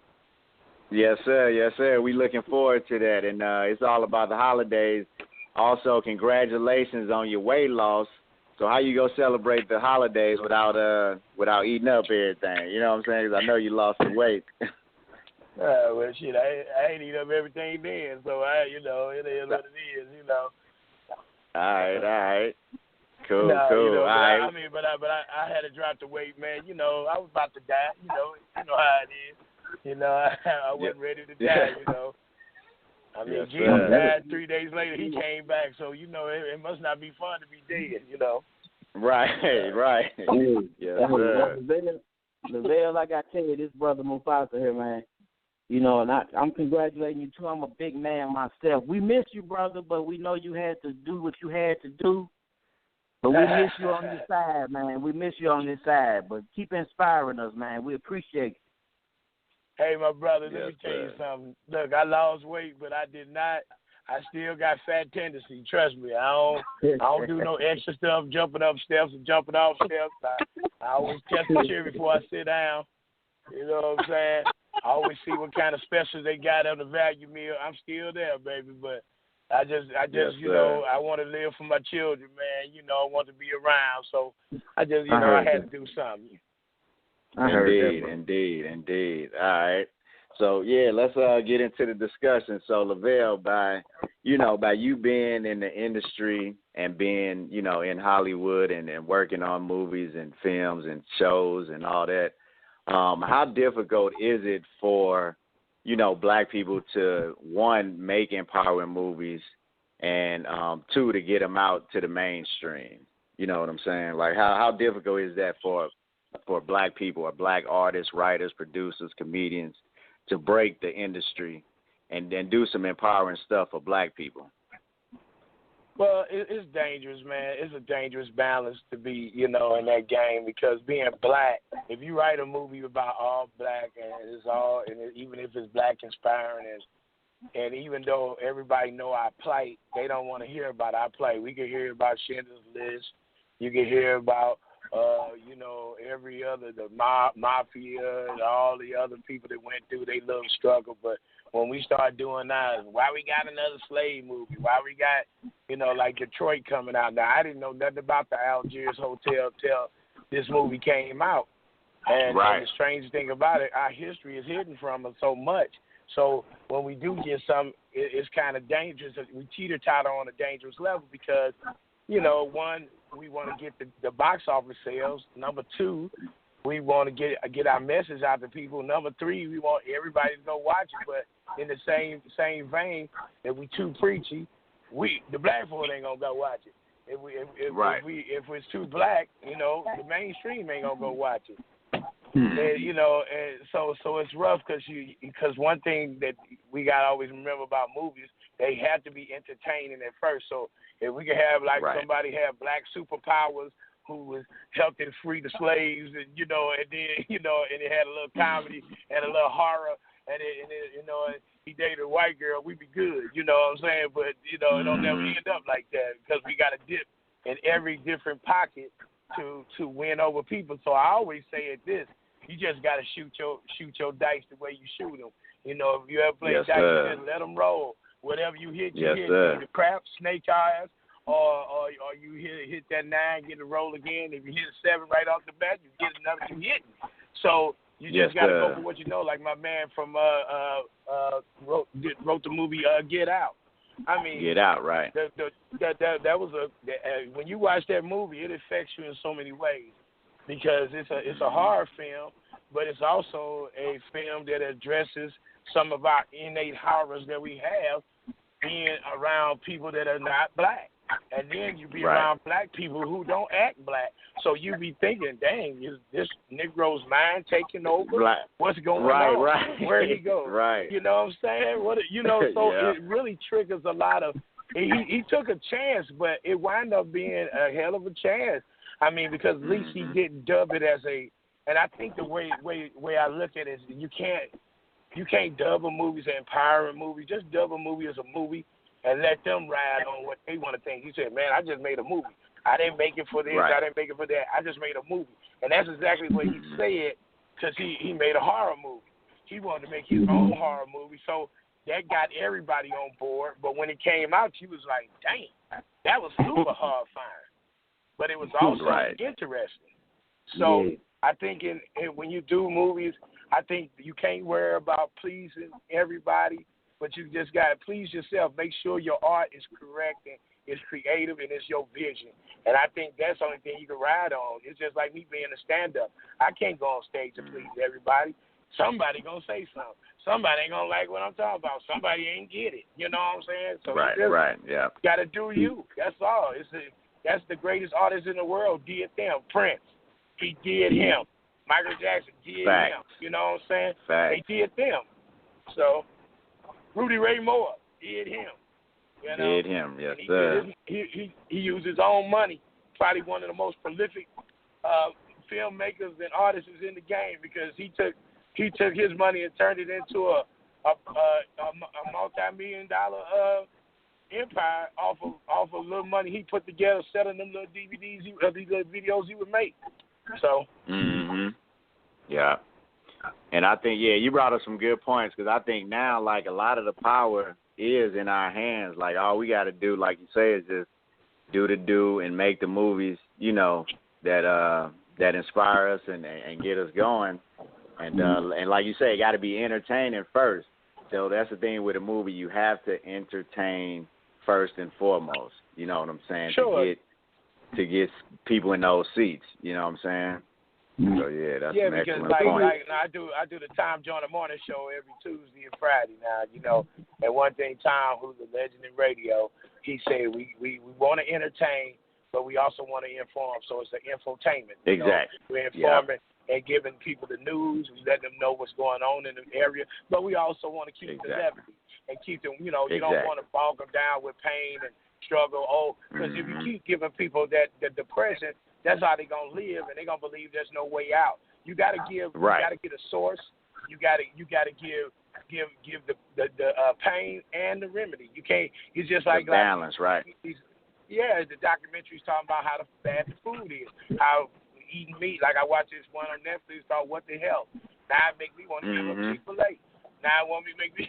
Yes, sir. We looking forward to that, and it's all about the holidays. Also, congratulations on your weight loss. So how you gonna celebrate the holidays without eating up everything? You know what I'm saying? 'Cause I know you lost some weight. Well, shit, I ain't eat up everything then, so it is what it is, All right. Cool. All right. I mean, but I had to drop the weight, man. I was about to die. You know how it is. I wasn't ready to die. I mean, Jesus died 3 days later. He came back, so it must not be fun to be dead. Right. Yes, sir. Lavell, like I tell you, this brother Mufasa here, man. And I'm congratulating you too. I'm a big man myself. We miss you, brother, but we know you had to do what you had to do. But we miss you on this side, man. We miss you on this side. But keep inspiring us, man. We appreciate it. Hey, my brother, let me tell you something. Look, I lost weight, but I did not. I still got fat tendency. Trust me. I don't do no extra stuff, jumping up steps and jumping off steps. I always test the chair before I sit down. You know what I'm saying? I always see what kind of specials they got on the value meal. I'm still there, baby, but I just I want to live for my children, man. I want to be around, so I just, I had to do something. Indeed. All right. So yeah, let's get into the discussion. So Lavell, by you being in the industry and being in Hollywood and working on movies and films and shows and all that, how difficult is it for Black people to, one, make empowering movies, and two, to get them out to the mainstream? You know what I'm saying? Like how difficult is that for Black people or Black artists, writers, producers, comedians to break the industry and do some empowering stuff for black people? Well, it's dangerous, man. It's a dangerous balance to be, in that game, because being black, if you write a movie about all black even if it's black inspiring, and even though everybody know our plight, they don't want to hear about our plight. We can hear about Schindler's List. You can hear about, every other, the mafia and all the other people that went through their little struggle. But when we start doing that, why we got another slave movie? Why we got, like Detroit coming out? Now, I didn't know nothing about the Algiers Hotel till this movie came out. And the strange thing about it, our history is hidden from us so much. So when we do get some, it's kind of dangerous. We teeter-totter on a dangerous level because, one, we want to get the box office sales. Number two, we want to get our message out to people. Number three, we want everybody to go watch it. But in the same vein, if we too preachy, the black folk ain't gonna go watch it. If it's too black, the mainstream ain't gonna go watch it. And so it's rough because one thing that we gotta always remember about movies, they have to be entertaining at first. So if we could have somebody have black superpowers who was helping free the slaves, and and then and it had a little comedy and a little horror, and he dated a white girl, we'd be good. You know what I'm saying? But it don't never end up like that because we got to dip in every different pocket to win over people. So I always say this. You just got to shoot your dice the way you shoot them. If you ever play dice, you just let them roll. Whatever you hit, you hit. The crap, snake eyes, or you hit that 9, get a roll again. If you hit a 7 right off the bat, you get another, you hitting. So you just got to go for what you know. Like my man from wrote the movie Get Out. I mean, Get Out, right? That was when you watch that movie, it affects you in so many ways. Because it's a horror film, but it's also a film that addresses some of our innate horrors that we have being around people that are not black. And then you be around black people who don't act black. So you be thinking, dang, is this Negro's mind taking over? What's going on? Where he go? You know what I'm saying? So it really triggers a lot of he took a chance, but it wound up being a hell of a chance. I mean, because at least he didn't dub it as and I think the way I look at it is you can't dub a movie as an empowering movie. Just dub a movie as a movie and let them ride on what they want to think. He said, man, I just made a movie. I didn't make it for this. I didn't make it for that. I just made a movie. And that's exactly what he said because he made a horror movie. He wanted to make his own horror movie. So that got everybody on board. But when it came out, he was like, dang, that was super horrifying. But it was also interesting. So I think when you do movies, I think you can't worry about pleasing everybody, but you just got to please yourself. Make sure your art is correct and it's creative and it's your vision. And I think that's the only thing you can ride on. It's just like me being a stand-up. I can't go on stage to please everybody. Somebody going to say something. Somebody ain't going to like what I'm talking about. Somebody ain't get it. You know what I'm saying? So got to do you. That's all. That's the greatest artist in the world, did them. Prince, he did him. Michael Jackson did him. You know what I'm saying? They did them. So, Rudy Ray Moore did him. Did him, yes, sir. He used his own money. Probably one of the most prolific filmmakers and artists in the game because he took his money and turned it into a multi-million-dollar empire off of little money he put together selling them little DVDs, these little videos he would make. So. Yeah. And I think, you brought up some good points because I think now, like, a lot of the power is in our hands. Like, all we got to do, like you say, is just do and make the movies, that inspire us and get us going. And like you say, it got to be entertaining first. So that's the thing with a movie. You have to entertain first and foremost. You know what I'm saying? Sure. To get people in those seats. You know what I'm saying? So that's an excellent point. I do the Tom Joyner morning show every Tuesday and Friday now. And one thing, Tom, who's a legend in radio, he said we want to entertain, but we also want to inform. So it's an infotainment. Exactly. We're informing and giving people the news. We let them know what's going on in the area. But we also want to keep the levity and keep them, you know, you don't want to bog them down with pain and struggle. Oh, because if you keep giving people that depression, that's how they're going to live, and they're going to believe there's no way out. You got to give, you got to get a source. You got to give the pain and the remedy. You can't. It's just like balance, right? The documentary's talking about how bad the food is, how eating meat. Like I watched this one on Netflix called "What the Hell." Now it make me want to give up Chick-fil-A. Now it want me to make me,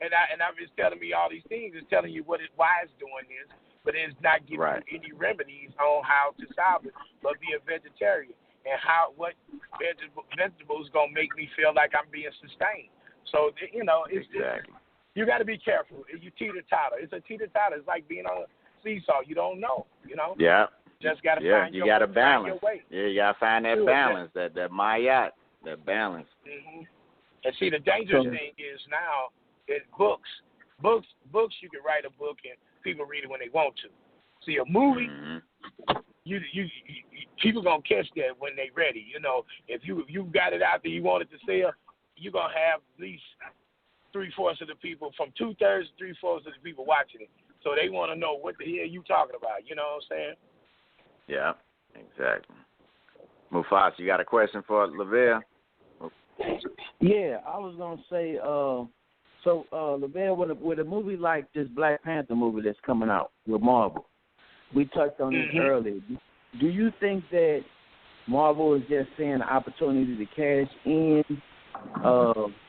and it's telling me all these things. It's telling you why it's doing this, but it's not giving you any remedies on how to solve it. But be a vegetarian, and what vegetables gonna make me feel like I'm being sustained. So you know, it's just, you got to be careful. You teeter-totter. It's a teeter-totter. It's like being on a seesaw. You don't know. You know. Yeah. Just got to find you got to balance. Your way. Yeah, you got to find that balance, that mayat, that balance. Mm-hmm. And see, the dangerous thing is now is books. Books. You can write a book and people read it when they want to. See, a movie, you people gonna catch that when they ready. You know, if you got it out there, you want it to sell, you're gonna have at least 3/4 of the people, from 2/3 to 3/4 of the people watching it. So they want to know what the hell you talking about. You know what I'm saying? Yeah, exactly. Mufasa, you got a question for Lavell? Yeah, I was gonna say, Lavell, with a movie like this Black Panther movie that's coming out with Marvel, we touched on this earlier. Do you think that Marvel is just seeing an opportunity to cash in?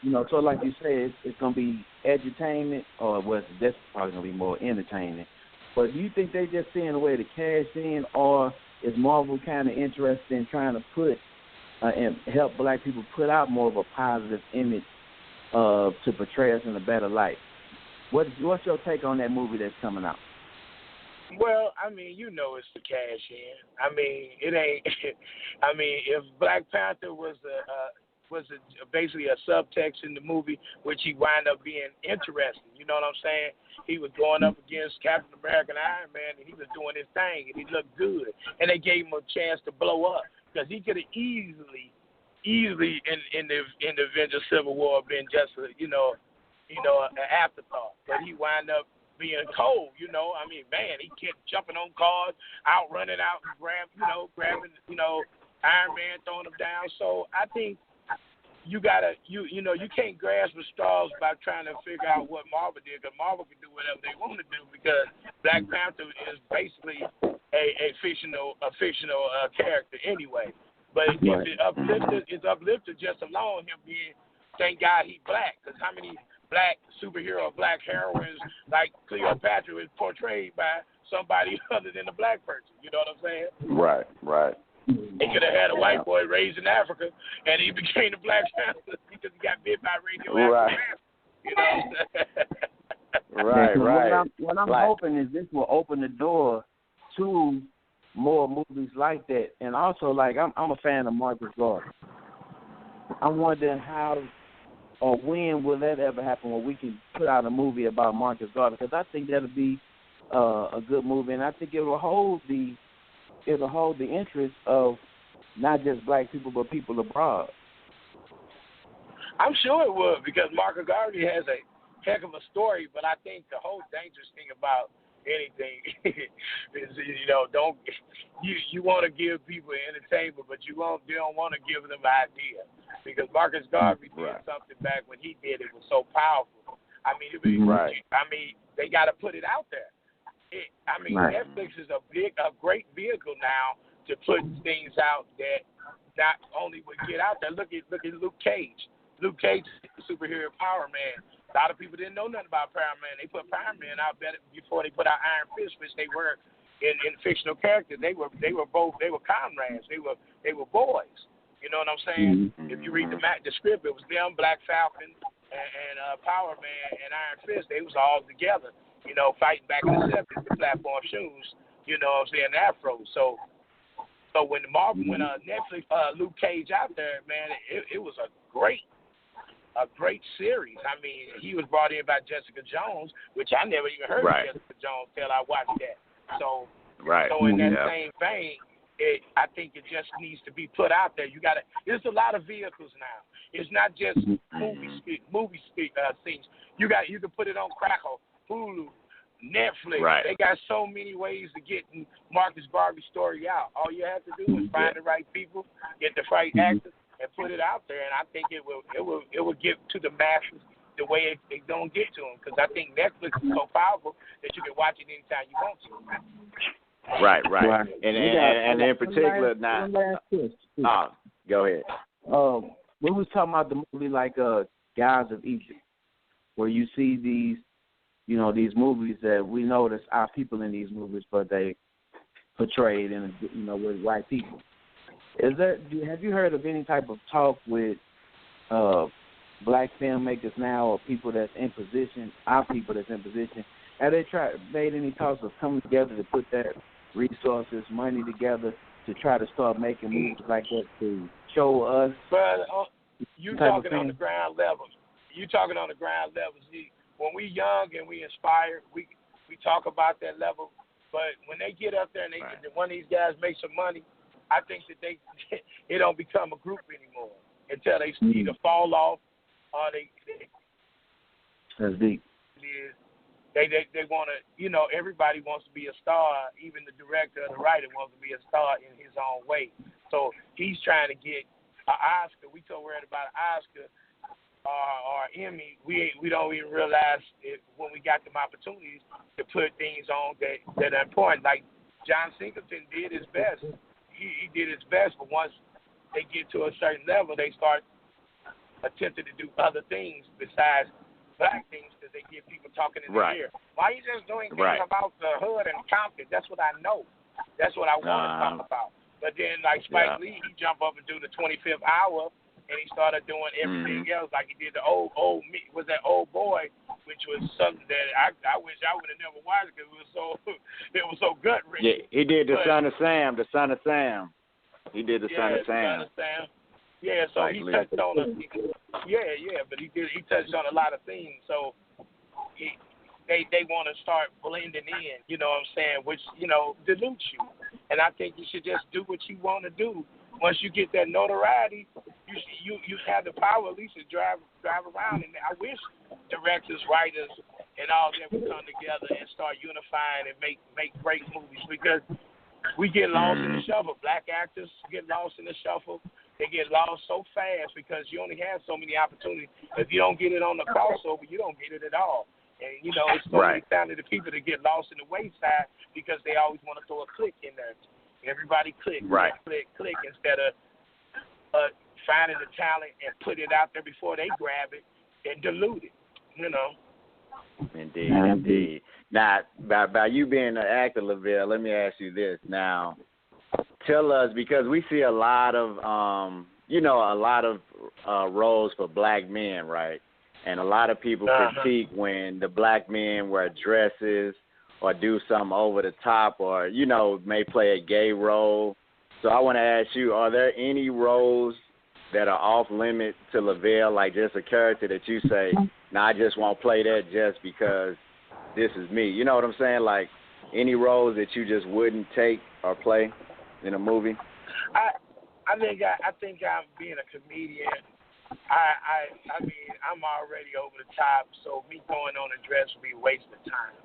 You know, so like you said, it's gonna be edutainment, or that's probably gonna be more entertainment. But do you think they just seeing a way to cash in, or is Marvel kind of interested in trying to put and help Black people put out more of a positive image to portray us in a better light? What's your take on that movie that's coming out? Well, I mean, you know, it's the cash in. I mean, it ain't. I mean, if Black Panther was basically a subtext in the movie, which he wound up being interesting. You know what I'm saying? He was going up against Captain America and Iron Man, and he was doing his thing, and he looked good. And they gave him a chance to blow up, because he could have easily in the Avengers Civil War been just an afterthought. But he wound up being cold. You know, I mean, man, he kept jumping on cars, running out, grabbing, Iron Man, throwing him down. So I think you gotta, you can't grasp the straws by trying to figure out what Marvel did, because Marvel can do whatever they want to do, because Black Panther is basically a fictional character anyway. But it's uplifted just alone him being, thank God he Black, because how many Black superhero, Black heroines like Cleopatra was portrayed by somebody other than a Black person? You know what I'm saying? Right. He could have had a white boy raised in Africa, and he became the Black Panther because he got bit by radioactive ants. You know? Right. What I'm hoping is this will open the door to more movies like that. And also, like, I'm a fan of Marcus Garvey. I'm wondering how or when will that ever happen where we can put out a movie about Marcus Garvey, because I think that'll be a good movie, and I think it'll hold the interest of not just Black people but people abroad. I'm sure it would, because Marcus Garvey has a heck of a story, but I think the whole dangerous thing about anything is, you want to give people entertainment, but you don't want to give them an idea, because Marcus Garvey did something back when he did it was so powerful. I mean, they got to put it out there. Netflix is a great vehicle now to put things out that not only would get out there. Look at Luke Cage. Luke Cage is the superhero Power Man. A lot of people didn't know nothing about Power Man. They put Power Man out better before they put out Iron Fist, which they were in fictional characters. They were comrades. They were boys. You know what I'm saying? If you read the script, it was them, Black Falcon, and Power Man and Iron Fist. They was all together, fighting back in the 70s with platform shoes. You know what I'm saying? Afro. So when Netflix Luke Cage out there, man, it was a great series. I mean, he was brought in by Jessica Jones, which I never even heard of Jessica Jones till I watched that. So in that same vein, I think it just needs to be put out there. There's a lot of vehicles now. It's not just movie scenes. You can put it on Crackle, Hulu, Netflix. Right. They got so many ways to get Marcus Garvey's story out. All you have to do is find the right people, get the right actors, and put it out there. And I think it will get to the masses the way it don't get to them. Because I think Netflix is so powerful that you can watch it anytime you want to. Right. And in particular, now. Go ahead. We was talking about the movie like Gods of Egypt, where you see these, these movies that we know there's our people in these movies, but they portrayed in, with white people. Have you heard of any type of talk with black filmmakers now, or people that's in position, our people that's in position? Have they made any talks of coming together to put their resources, money together to try to start making movies like that to show us? But you talking on the ground level. When we young and we inspired, we talk about that level. But when they get up there and one of these guys make some money, I think that it don't become a group anymore until they either fall off or they. That's deep. They want to, everybody wants to be a star. Even the director or the writer wants to be a star in his own way. So he's trying to get an Oscar. We so worried about an Oscar or Emmy. We don't even realize when we got them opportunities to put things on that are important. Like John Singleton did his best. He did his best, but once they get to a certain level, they start attempting to do other things besides black things because they get people talking in their ear. Why are you just doing things about the hood and Compton? That's what I know. That's what I want to talk about. But then, like Spike Lee, he jump up and do the 25th Hour, and he started doing everything else like he did the old boy, which was something that I wish I would have never watched because it was so gut wrenching. Yeah, he did the Son of Sam. He did the Son of Sam. Yeah, so he touched on but he touched on a lot of things. So they want to start blending in, you know what I'm saying, which, dilutes you. And I think you should just do what you want to do. Once you get that notoriety, you have the power at least to drive around. And I wish directors, writers, and all that would come together and start unifying and make great movies, because we get lost in the shuffle. Black actors get lost in the shuffle. They get lost so fast because you only have so many opportunities. If you don't get it on the crossover, you don't get it at all. And, it's so many talented people that get lost in the wayside because they always want to throw a click in there. Everybody click, click, instead of finding the talent and put it out there before they grab it and dilute it, Indeed. Now, by you being an actor, Lavell, let me ask you this. Now, tell us, because we see a lot of, roles for black men, right? And a lot of people critique when the black men wear dresses or do something over the top or, may play a gay role. So I want to ask you, are there any roles that are off limit to Lavell, like just a character that you say, I just won't play that just because this is me? You know what I'm saying? Like any roles that you just wouldn't take or play in a movie? I think I'm being a comedian. I mean, I'm already over the top, so me going on a dress would be a waste of time.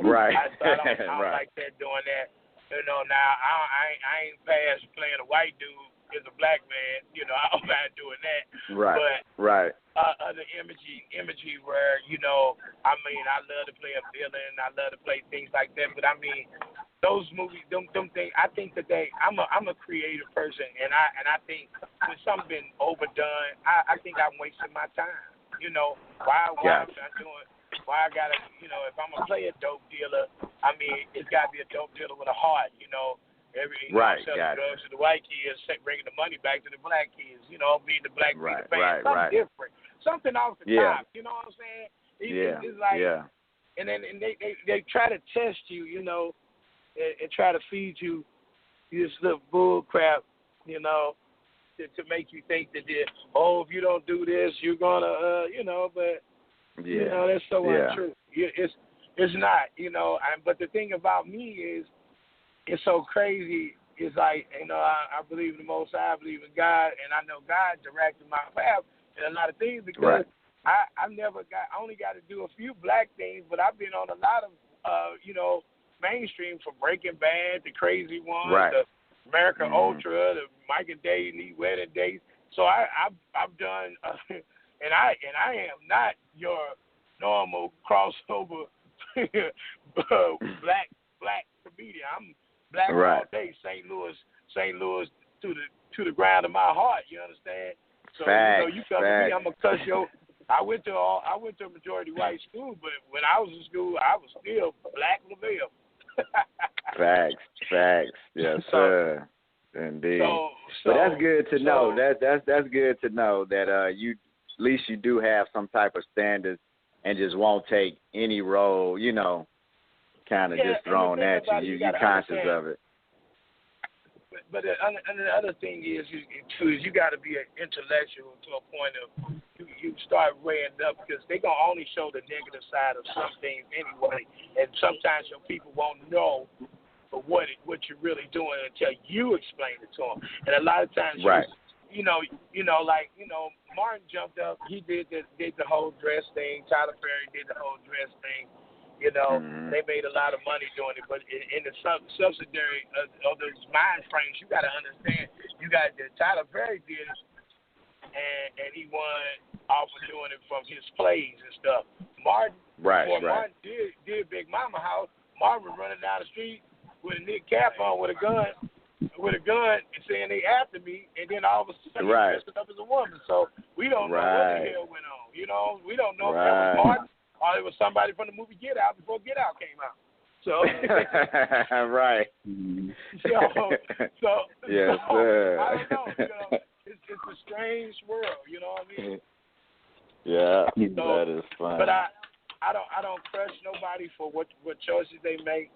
Right. I don't like that doing that. Now I ain't past playing a white dude as a black man. I don't mind doing that. Right. But other imagery where I love to play a villain. I love to play things like that. But I mean, those movies, them things. I think that I'm a creative person, and I think when something's been overdone, I think I'm wasting my time. Why am I doing? Why I gotta, if I'm gonna play a dope dealer, I mean, it's gotta be a dope dealer with a heart, selling drugs to the white kids, bringing the money back to the black kids, being the black Peter Pan, something different, something off the top, you know what I'm saying? It's like, and then they try to test you, and try to feed you this little bull crap, to make you think that, if you don't do this, you're gonna, but. That's so untrue. It's not, but the thing about me is it's so crazy it's like, I believe in the Most High, I believe in God, and I know God directed my path in a lot of things because I only got to do a few black things, but I've been on a lot of, mainstream from Breaking Bad, The Crazy One, the American Ultra, the Mike and Daly Wedding Dates. So I've done, and I am not your normal crossover black comedian. I'm black all day, St. Louis to the ground of my heart. You understand? So you come to me, I'm gonna cuss your. I went to a majority white school, but when I was in school, I was still black Lavell. Facts. Yes, sir. Indeed. But that's good to know. That's good to know that you at least you do have some type of standards and just won't take any role, kind of just thrown at you. You're conscious of it. But the other thing is you got to be an intellectual to a point of you start weighing up because they're going to only show the negative side of some things anyway. And sometimes your people won't know what you're really doing until you explain it to them. And a lot of times, Martin jumped up. He did the whole dress thing. Tyler Perry did the whole dress thing. They made a lot of money doing it, but in the subsidiary of those mind frames, you got to understand. You got Tyler Perry did it, and he won off of doing it from his plays and stuff. Martin did Big Mama House. Martin was running down the street with a knit cap on, with a gun, and saying they after me, and then all of a sudden he dressed up as a woman. So we don't know what the hell went on. We don't know if that was Martin. Or it was somebody from the movie Get Out before Get Out came out. So right. So yes, sir. I don't know. It's a strange world. You know what I mean? Yeah, that is fun. But I don't crush nobody for what choices they make,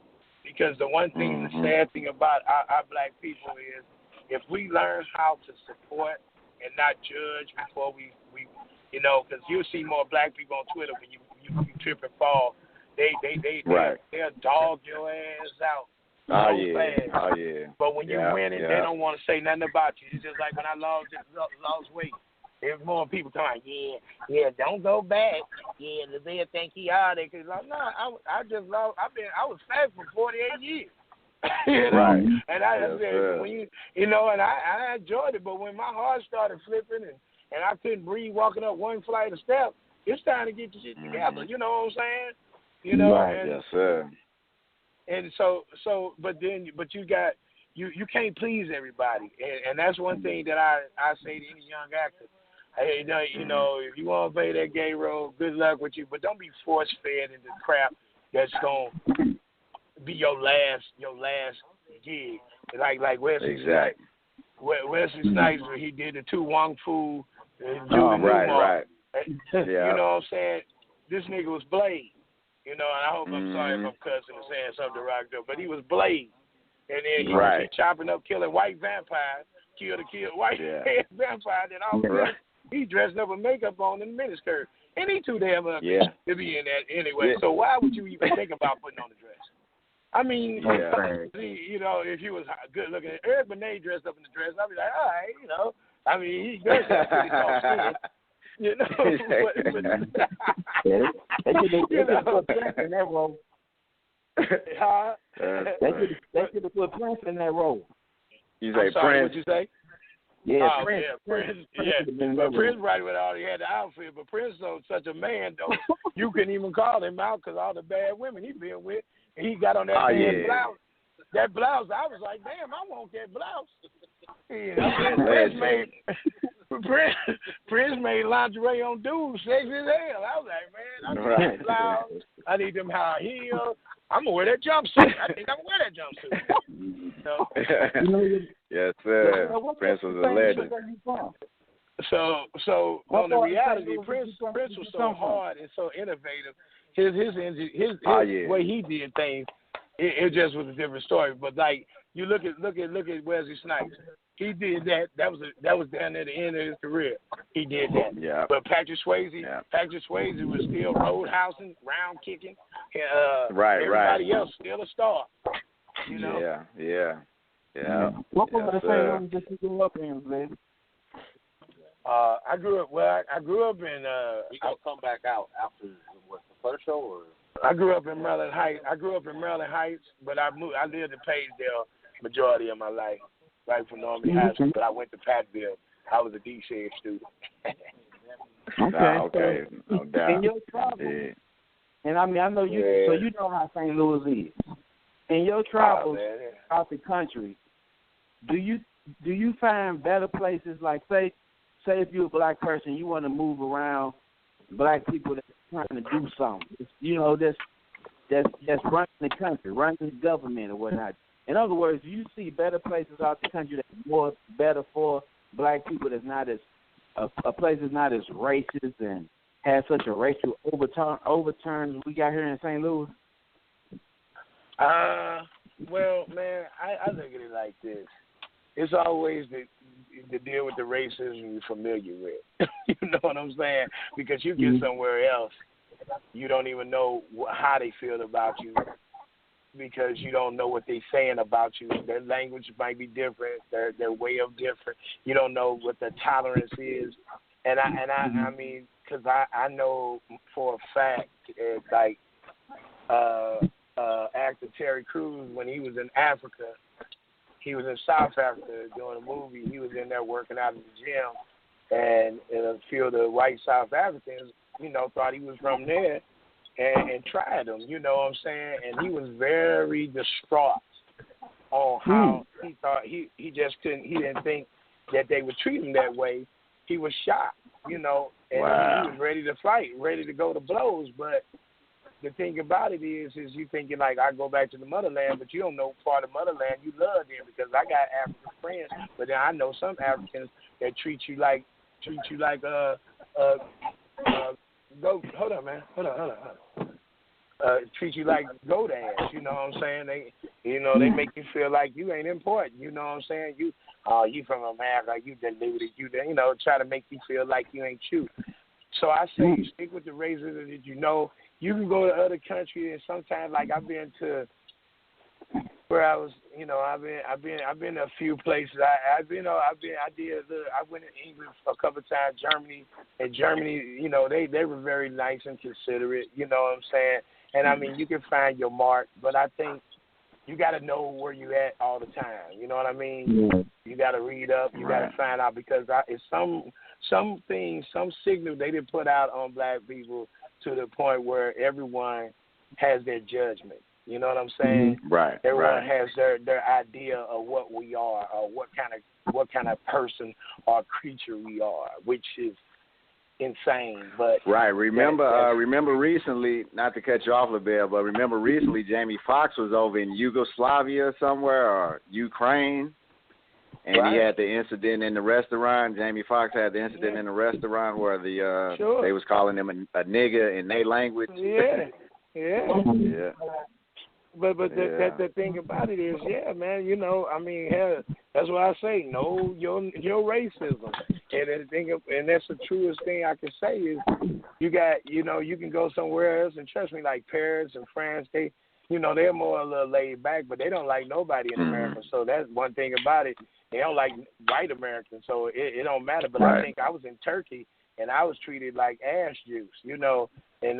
because the one thing, the sad thing about our black people is if we learn how to support and not judge before we because you'll see more black people on Twitter when you trip and fall. They'll dog your ass out. Fast. Oh yeah. But when you win it, they don't want to say nothing about you. It's just like when I lost weight. There's more people talking, don't go back. Yeah, Lavell think he out there. Cause I just lost. I was fat for 48 years. Right. And I said, when and I enjoyed it. But when my heart started flipping and I couldn't breathe walking up one flight of steps, it's time to get your shit together. You know what I'm saying? Right. Yes, sir. And but you got you can't please everybody, and that's one thing that I say to any young actor. Hey, if you want to play that gay role, good luck with you, but don't be force fed into crap that's gonna be your last gig. Like Wesley Snipes. Wesley Snipes, where he did the two Wong Fu. Right. You know what I'm saying? This nigga was Blade. And I hope I'm sorry if I'm cussing and saying something derogatory, but he was Blade. And then he was chopping up, killing white vampires, kill white vampire. Then all of a sudden, he dressed up with makeup on in the miniskirt. And he too damn ugly to be in that anyway. So why would you even think about putting on the dress? I mean, if you was good looking, Eric Benet dressed up in the dress, I'd be like, all right, I mean, he does have pretty soft skin. They could put Prince in that role. They could have put Prince in that role. You say Prince? What'd you say? Yeah, Prince. But Prince right with all he had the outfit. But Prince was such a man though, you couldn't even call him out because all the bad women he been with, and he got on that blouse. That blouse, I was like, damn, I want that blouse. Prince made lingerie on dudes sexy as hell. I was like, man, I need that blouse. I need them high heels. I'm gonna wear that jumpsuit. I think I'm gonna wear that jumpsuit. Yes, sir. Prince was a legend. So on the reality, Prince was so hard and so innovative. His way he did things, it just was a different story. But like you look at Wesley Snipes. He did that. That was down at the end of his career. He did that. Yeah. But Patrick Swayze was still roadhousing, round kicking. Everybody else still a star. Yeah. Yeah. What yes, was the sir. same that you grew up in, man? I grew up. Well, I grew up in. We gonna come back out after what, the first show, or? I grew up in Maryland Heights, but I moved. I lived in Paysdale majority of my life, right from Normandy High School. But I went to Pattville. I was a D-Shade student. Okay. No doubt. In your travels, and I mean, I know you, so you know how St. Louis is. In your travels out the country, do you find better places, like say if you're a black person, you want to move around black people that's trying to do something, you know, that's running the country, running the government or whatnot. In other words, do you see better places out the country that's more better for black people, that's not as a place that's not as racist and has such a racial overturn as we got here in St. Louis? Well, man, I look at it like this. It's always the deal with the racism you're familiar with. You know what I'm saying? Because you get somewhere else, you don't even know how they feel about you, because you don't know what they're saying about you. Their language might be different, their way of different. You don't know what the tolerance is. And I mean, because I know for a fact, like actor Terry Crews, when he was in Africa, he was in South Africa doing a movie. He was in there working out in the gym, and a few of the white South Africans, you know, thought he was from there and tried him. You know what I'm saying? And he was very distraught on how he thought he just couldn't. He didn't think that they would treat him that way. He was shocked, you know, and he was ready to fight, ready to go to blows, but the thing about it is you thinking like, I go back to the motherland, but you don't know part of motherland you love them, because I got African friends, but then I know some Africans that treat you like go. Hold on, man. Hold on. Treat you like goat ass. You know what I'm saying? They make you feel like you ain't important. You know what I'm saying? You from America, you deluded. You know, try to make you feel like you ain't you. So I say you stick with the racism that you know. You can go to other countries, and sometimes, like, I've been to where I was, you know, I've been to a few places. I went to England a couple of times, Germany, and Germany, you know, they were very nice and considerate. You know what I'm saying? And I mean, you can find your mark, but I think you got to know where you at all the time. You know what I mean? Yeah. You got to read up. You got to find out, because it's some things, some signal they didn't put out on black people to the point where everyone has their judgment. You know what I'm saying? Right. Everyone has their idea of what we are, or what kind of person or creature we are, which is insane. But remember recently, not to cut you off, Lavell, but remember recently Jamie Foxx was over in Yugoslavia somewhere, or Ukraine, and he had the incident in the restaurant. Jamie Foxx had the incident in the restaurant where they was calling him a nigger in their language. Yeah. But the thing about it is, man, you know, I mean, hell, that's why I say know your racism, and that's the truest thing I can say is you can go somewhere else, and trust me, like Paris and France, they, you know, they're more a little laid back, but they don't like nobody in America. So that's one thing about it. They don't like white Americans, so it don't matter. But I think I was in Turkey, and I was treated like ass juice, you know. And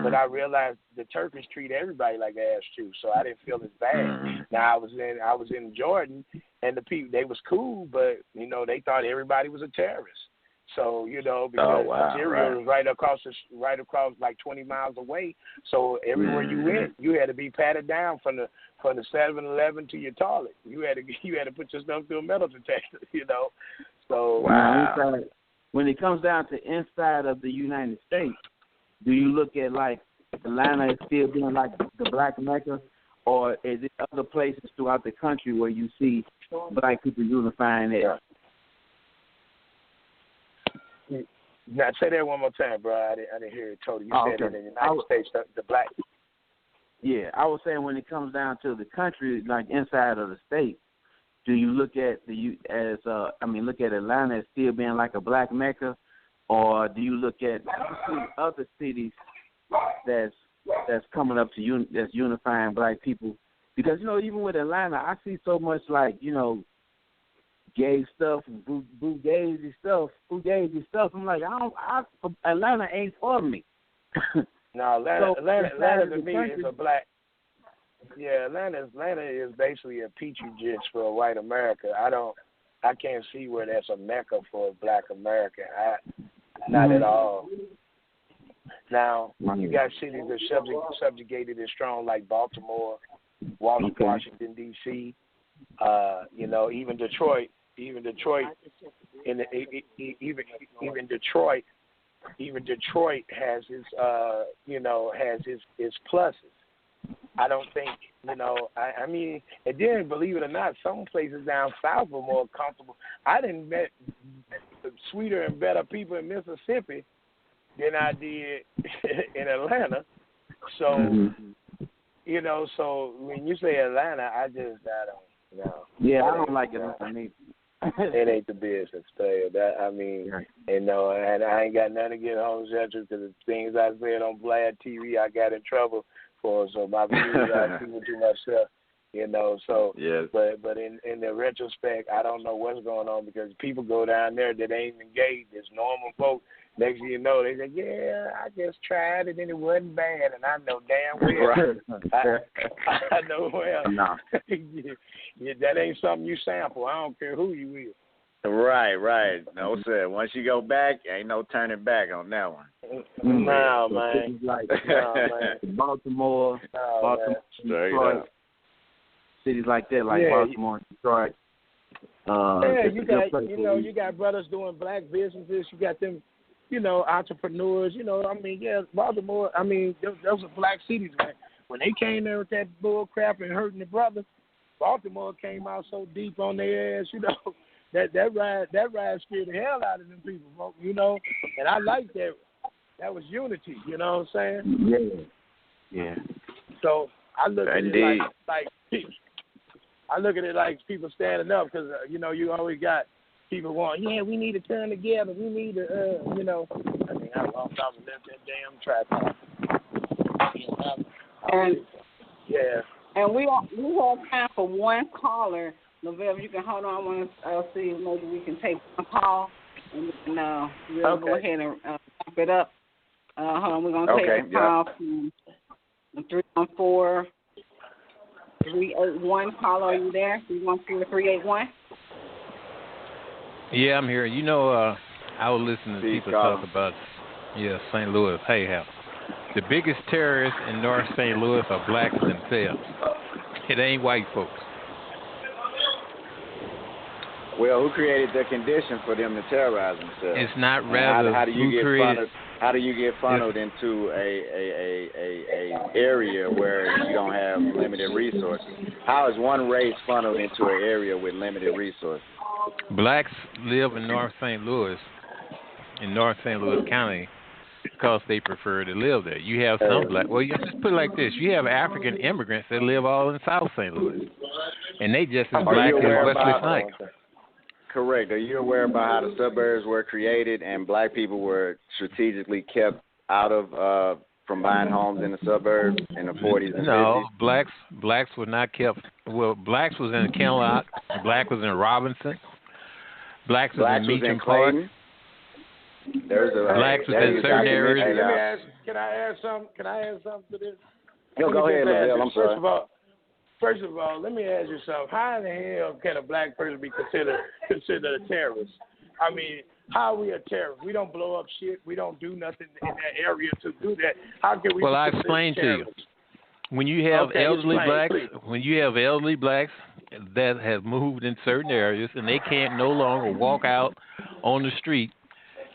but I realized the Turkish treat everybody like ass juice, so I didn't feel as bad. Now I was in Jordan, and the people, they was cool, but you know, they thought everybody was a terrorist. So, you know, because Syria was right across like 20 miles away. So everywhere you went, you had to be patted down from the 7-Eleven to your toilet. You had to put your stuff through a metal detector, you know. So when it comes down to inside of the United States, do you look at like Atlanta is still being like the black Mecca, or is it other places throughout the country where you see black people unifying it? Now, say that one more time, bro. I didn't hear it totally. You said in the United States, the black. Yeah, I was saying when it comes down to the country, like inside of the state, do you look at look at Atlanta as still being like a black Mecca, or do you look at other cities that's coming up to that's unifying black people Because, even with Atlanta, I see so much like, gay stuff and fugazi stuff. I'm like, Atlanta ain't for me. No, Atlanta to me country is a black. Yeah, Atlanta is basically a petri dish for white America. I can't see where that's a mecca for Black America. Not at all. Now, you got cities that are subjugated and strong like Baltimore, Washington D.C. Even Detroit. Even Detroit has its pluses. I don't think, I mean, and then believe it or not, some places down south are more comfortable. I didn't met sweeter and better people in Mississippi than I did in Atlanta. So, so when you say Atlanta, I don't know. Yeah, I don't like it. It ain't the business, player. And I ain't got nothing against homosexuals because the things I said on Vlad TV, I got in trouble for. So my views, I keep it to myself. So yes. But in the retrospect, I don't know what's going on because people go down there that ain't engaged. It's normal folk. Next thing you know, they say, "Yeah, I just tried it and it wasn't bad," and I know damn well. I know well. No. That ain't something you sample. I don't care who you is. Right. No, sir. Once you go back, ain't no turning back on that one. No, man. Baltimore, Detroit, cities like that, like Baltimore, Detroit. You got brothers doing black businesses. You got them, entrepreneurs. Baltimore. I mean, those are black cities, man. When they came there with that bull crap and hurting the brothers, Baltimore came out so deep on their ass, that ride scared the hell out of them people, and I like that. That was unity, you know what I'm saying? Yeah. So I look at it like I look at it like people standing up because, you always got people going, we need to turn together. We need to, I lost off and left that damn tripod. And we have time for one caller. Lavell, you can hold on. I want to see if maybe we can take one call and we'll go ahead and wrap it up. Hold on, we're going to take a call from 314-381. Caller, are you there? 314-381. Yeah, I'm here. I was listening to people talk about, St. Louis. Hey, how the biggest terrorists in North St. Louis are blacks themselves. It ain't white folks. Well, who created the condition for them to terrorize themselves? It's not rather how do you who get created. How do you get funneled into a area where you don't have limited resources? How is one race funneled into an area with limited resources? Blacks live in North St. Louis County, because they prefer to live there. You have some black. Well, you just put it like this: you have African immigrants that live all in South St. Louis, and they just as black as Wesley Snipes. Correct. Are you aware about how the suburbs were created and black people were strategically kept out of from buying homes in the suburbs in the 40s and 50s? No, blacks were not kept. Well, blacks was in Kenlock, black was in Robinson, blacks was in Meacham Park. Blacks was in certain areas. Let me ask. Can I add something to this? Go ahead, Lavell. I'm sorry. First of all, let me ask you something. How in the hell can a black person be considered a terrorist? I mean, how are we a terrorist? We don't blow up shit. We don't do nothing in that area to do that. How can we? Well, I explained to you. When you have elderly blacks that have moved in certain areas and they can't no longer walk out on the street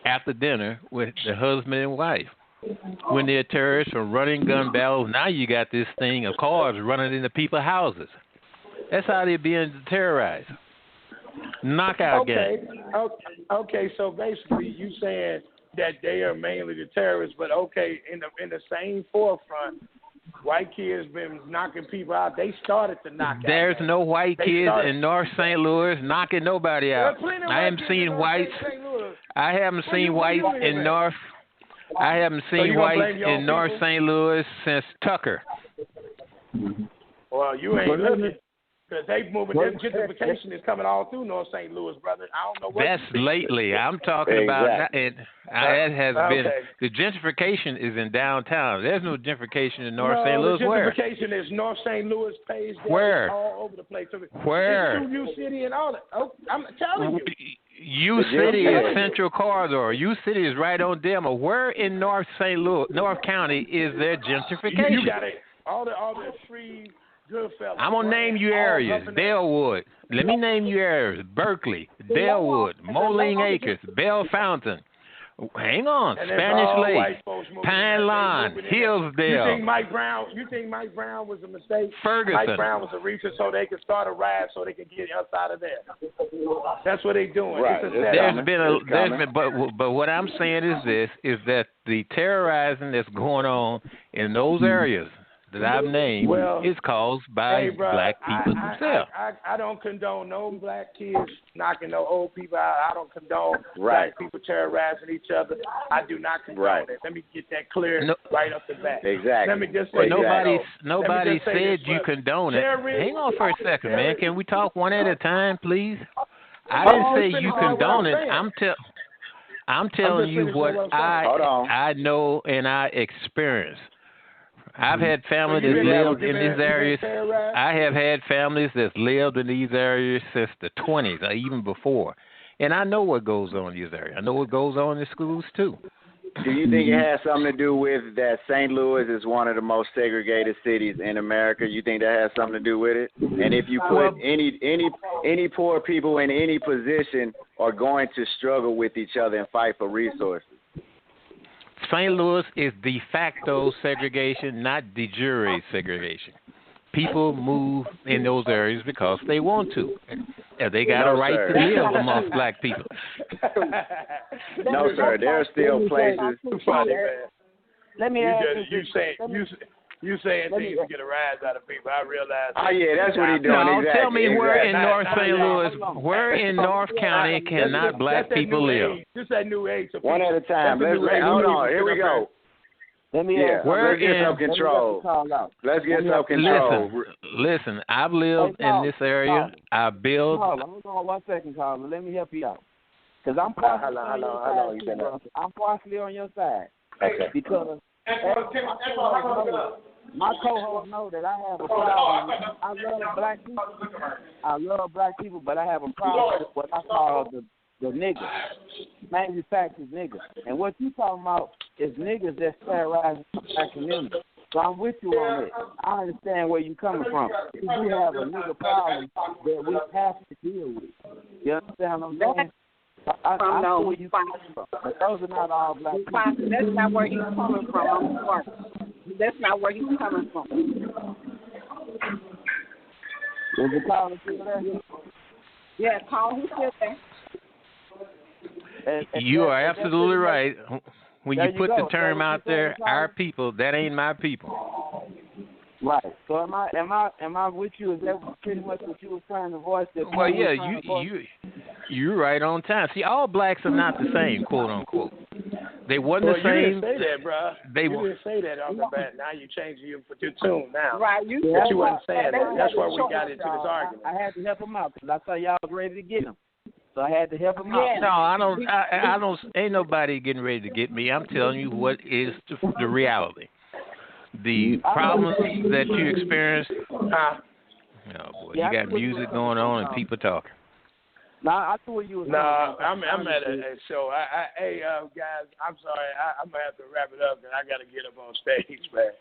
after dinner with their husband and wife. When they're terrorists or running gun battles, now you got this thing of cars running into people's houses. That's how they're being terrorized. Knockout game. Okay, so basically you saying that they are mainly the terrorists, but in the same forefront, white kids been knocking people out. They started to knock out. There's no white kids in North St. Louis knocking nobody out. I haven't seen whites. I haven't seen whites in North. I haven't seen whites in North St. Louis since Tucker. Well, you ain't looking. Because they moving, their gentrification is coming all through North St. Louis, brother. I don't know what. That's lately. I'm talking about, it has been, the gentrification is in downtown. There's no gentrification in North St. Louis. The gentrification is North St. Louis, Page, where? all over the place. Where? U City and all that. Oh, I'm telling you. U City is Central Corridor. U City is right on Delma. Where in North St. Louis, North County, is there gentrification? You got it. All the free. I'm going to name you areas. Dalewood. Let me name you areas. Berkeley, Dalewood, Moline Acres, Bell Fountain. Hang on. And Spanish Lake, Pine Lawn, Hillsdale. You think Mike Brown was a mistake? Ferguson. Mike Brown was a reason so they could start a riot so they could get us out of there. That's what they're doing. Right. But what I'm saying is that the terrorizing that's going on in those areas that I've named is caused by black people themselves. I don't condone no black kids knocking no old people out. I don't condone black people terrorizing each other. I do not condone it. Let me get that clear right off the bat. Exactly. Let me just say nobody said you condone it. Hang on for a second, man. Can we talk one at a time, please? I didn't say you condone it. I'm telling you what I know and I experience. I've had family that lived in these areas. I have had families that's lived in these areas since the 20s or even before. And I know what goes on in these areas. I know what goes on in the schools, too. Do you think it has something to do with that St. Louis is one of the most segregated cities in America? You think that has something to do with it? And if you put any poor people in any position are going to struggle with each other and fight for resources. St. Louis is de facto segregation, not de jure segregation. People move in those areas because they want to. They got a right to live amongst black people. No, sir. There are still places. Let me ask you saying things to get a rise out of people. I realize. Oh, yeah, that's what he's doing. No, exactly. Tell me where in North St. Louis, where in North County cannot black people live? Just that new age. One at a time. Hold on. Here we go. Let me ask. Let's get some control. Let's get some control. Listen, I've lived in this area. I built. Hold on 1 second, Carla. Let me help you out. Because I'm partially I'm partially on your side. Okay. Because my co-hosts know that I have a problem. I love black people, but I have a problem with what I call the niggas, manufactured niggas. And what you talking about is niggas that terrorize the black community. So I'm with you on it. I understand where you're coming from. We have a nigga problem that we have to deal with. You understand what I'm saying? I know where you coming from. But those are not all black people. That's not where he's coming from. That's not where he's coming from. Is the caller still there? Yeah, Paul, he's still there. You are absolutely right. When you put the term out there, our people, that ain't my people. Right. So am I with you? Is that pretty much what you were trying to voice? Well, yeah, you're right on time. See, all blacks are not the same, quote unquote. They wasn't the same. You didn't say that, bro. You didn't say that on the bat. Now you changing your tune now. Right. You wasn't saying that. That's why we got into this argument. I had to help him out because I thought y'all was ready to get him. So I had to help him out. No, I don't. Ain't nobody getting ready to get me. I'm telling you what is the reality. The problems that you experience. Oh boy, you got music going on and people talking. No, I thought you was. No, I'm at a show. Hey, guys, I'm sorry. I'm gonna have to wrap it up because I gotta get up on stage, man.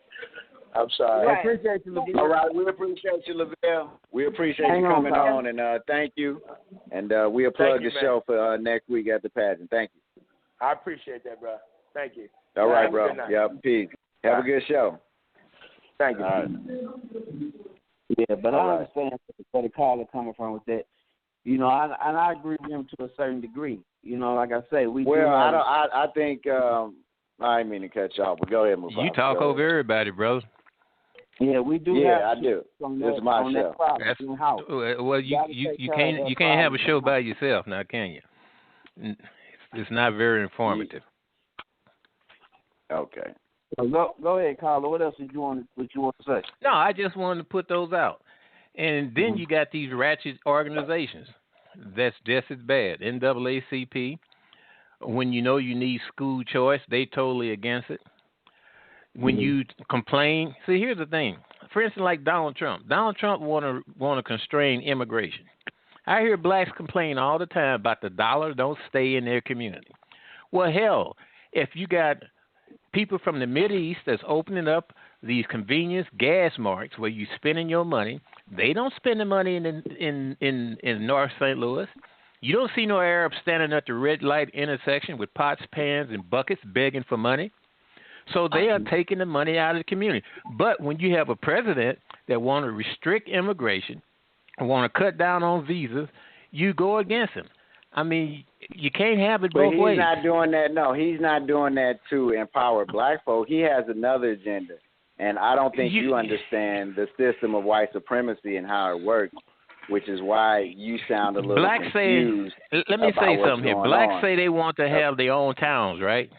I'm sorry. I appreciate you, Lavell. All right, we appreciate you, Lavell. We appreciate you coming on, and thank you. And we'll plug the show for next week at the pageant. Thank you. I appreciate that, bro. Thank you. All right, bro. Yeah, peace. Have a good show. Thank you. All right. Yeah, but I understand where the caller coming from with that. You know, I agree with him to a certain degree. You know, like I say, I think I didn't mean to cut you off, but go ahead, move on. You talk over everybody, brother. Yeah, we do. Yeah, I do. This is my show. Well, you can't have a show by yourself now, can you? It's not very informative. Okay. Go ahead, Carla. What else did you want to say? No, I just wanted to put those out. And then you got these ratchet organizations that's just as bad. NAACP, when you know you need school choice, they totally against it. When you complain, see, here's the thing. For instance, like Donald Trump. Donald Trump want to constrain immigration. I hear blacks complain all the time about the dollar don't stay in their community. Well, hell, if you got people from the Mideast that's opening up these convenience gas marks where you spending your money, they don't spend the money in North St. Louis. You don't see no Arabs standing at the red light intersection with pots, pans, and buckets begging for money. So they are taking the money out of the community. But when you have a president that want to restrict immigration, want to cut down on visas, you go against him. I mean, you can't have it both ways. He's not doing that. No, he's not doing that to empower black folk. He has another agenda. And I don't think you understand the system of white supremacy and how it works, which is why you sound a little confused. Let me say something here. Blacks say they want to have their own towns, right?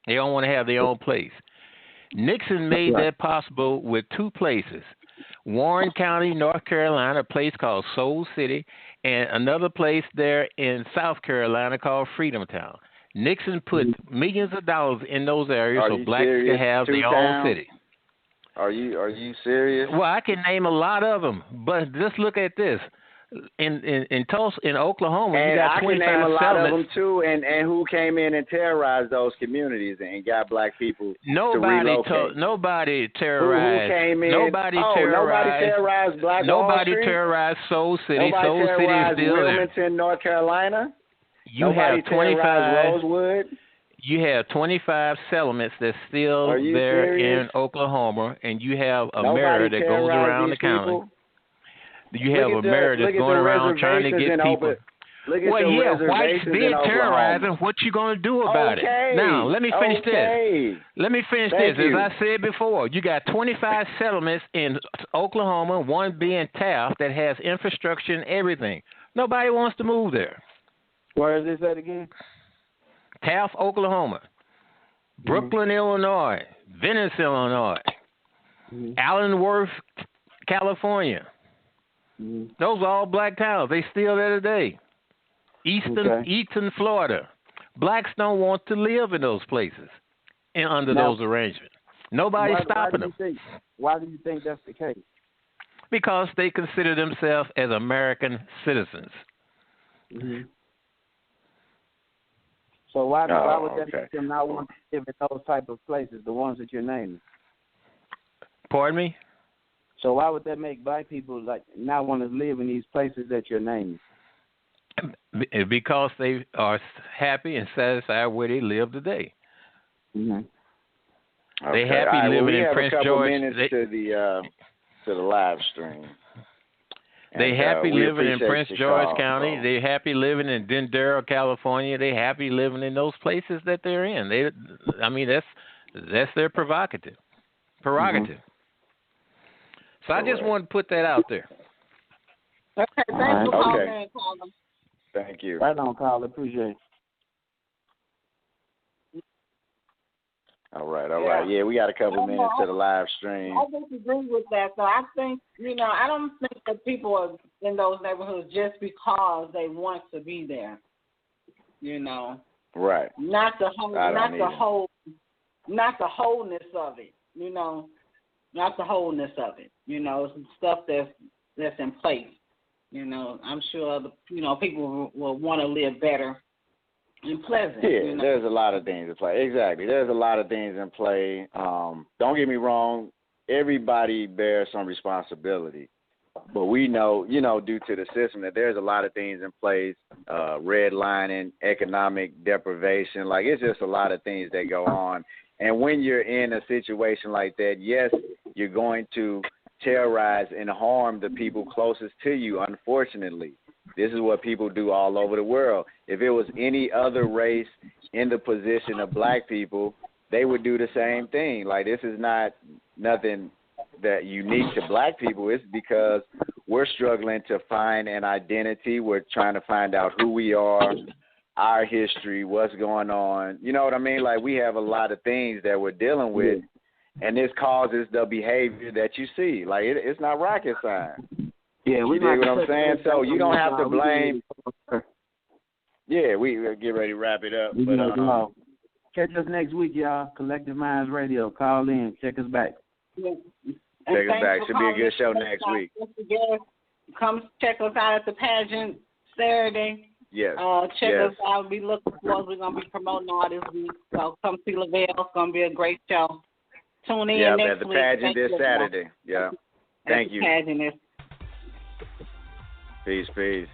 They don't want to have their own place. Nixon made that possible with two places. Warren County, North Carolina, a place called Soul City, and another place there in South Carolina called Freedom Town. Nixon put millions of dollars in those areas so blacks could have their own city. Are you serious? Well, I can name a lot of them, but just look at this. In Tulsa, in Oklahoma, and you got 25 I can name a lot of them too, and who came in and terrorized those communities and got black people to relocate. Nobody terrorized. Who came in? Nobody terrorized Black Nobody Wall Street? Terrorized Soul City. Nobody Soul City is still Wilmington, there. North Carolina. Nobody have 25 Rosewood. You have 25 settlements that's still there serious? in Oklahoma, and you have a mirror that goes around the county. You have a mirror that's going around trying to get people. Whites did terrorizing. What you going to do about it? Now, let me finish this. Let me finish this. As I said before, you got 25 settlements in Oklahoma, one being Taft, that has infrastructure and everything. Nobody wants to move there. Where is this at again? Taft, Oklahoma. Brooklyn, Illinois. Venice, Illinois. Allenworth, California. Those are all black towns. They still there today. Easton, Florida. Blacks don't want to live in those places and under those arrangements. Nobody's stopping them. Why do you think that's the case? Because they consider themselves as American citizens. So why would that make them not want to live in those type of places, the ones that you're naming? Pardon me? So why would that make black people not want to live in these places that you're naming? Because they are happy and satisfied where they live today. They happy living in Prince George. Minutes to the live stream. They happy living in Prince George County. They happy living in Dendera, California. They happy living in those places that they're in. That's their prerogative. So I just wanted to put that out there. Okay, thanks for calling. Thank you. Right on, Carl. Appreciate it. All right. Yeah, we got a couple minutes to the live stream. I disagree with that. So I think, I don't think that people are in those neighborhoods just because they want to be there. Right. Not the wholeness of it. Not the wholeness of it. Some stuff that's in place. I'm sure people will want to live better and pleasant. Yeah, there's a lot of things in play. Exactly. There's a lot of things in play. Don't get me wrong. Everybody bears some responsibility. But we know, due to the system, that there's a lot of things in place, redlining, economic deprivation. It's just a lot of things that go on. And when you're in a situation like that, yes, you're going to terrorize and harm the people closest to you, unfortunately. This is what people do all over the world. If it was any other race in the position of black people, they would do the same thing. This is not nothing that unique to black people. It's because we're struggling to find an identity. We're trying to find out who we are, our history, what's going on. You know what I mean? We have a lot of things that we're dealing with and this causes the behavior that you see. Like it's not rocket science. Yeah, you dig what I'm saying? So you don't have to blame. Yeah, we'll get ready to wrap it up. But catch us next week, y'all. Collective Minds Radio. Call in. Check us back. Check us back. Should be a good show next week. Come check us out at the pageant Saturday. Yes. Check us out. We looking forward. We're gonna be promoting all this week. So come see Lavell. It's gonna be a great show. Tune in next at the week. pageant this Saturday. Yeah. Thank you. Pageant Peace.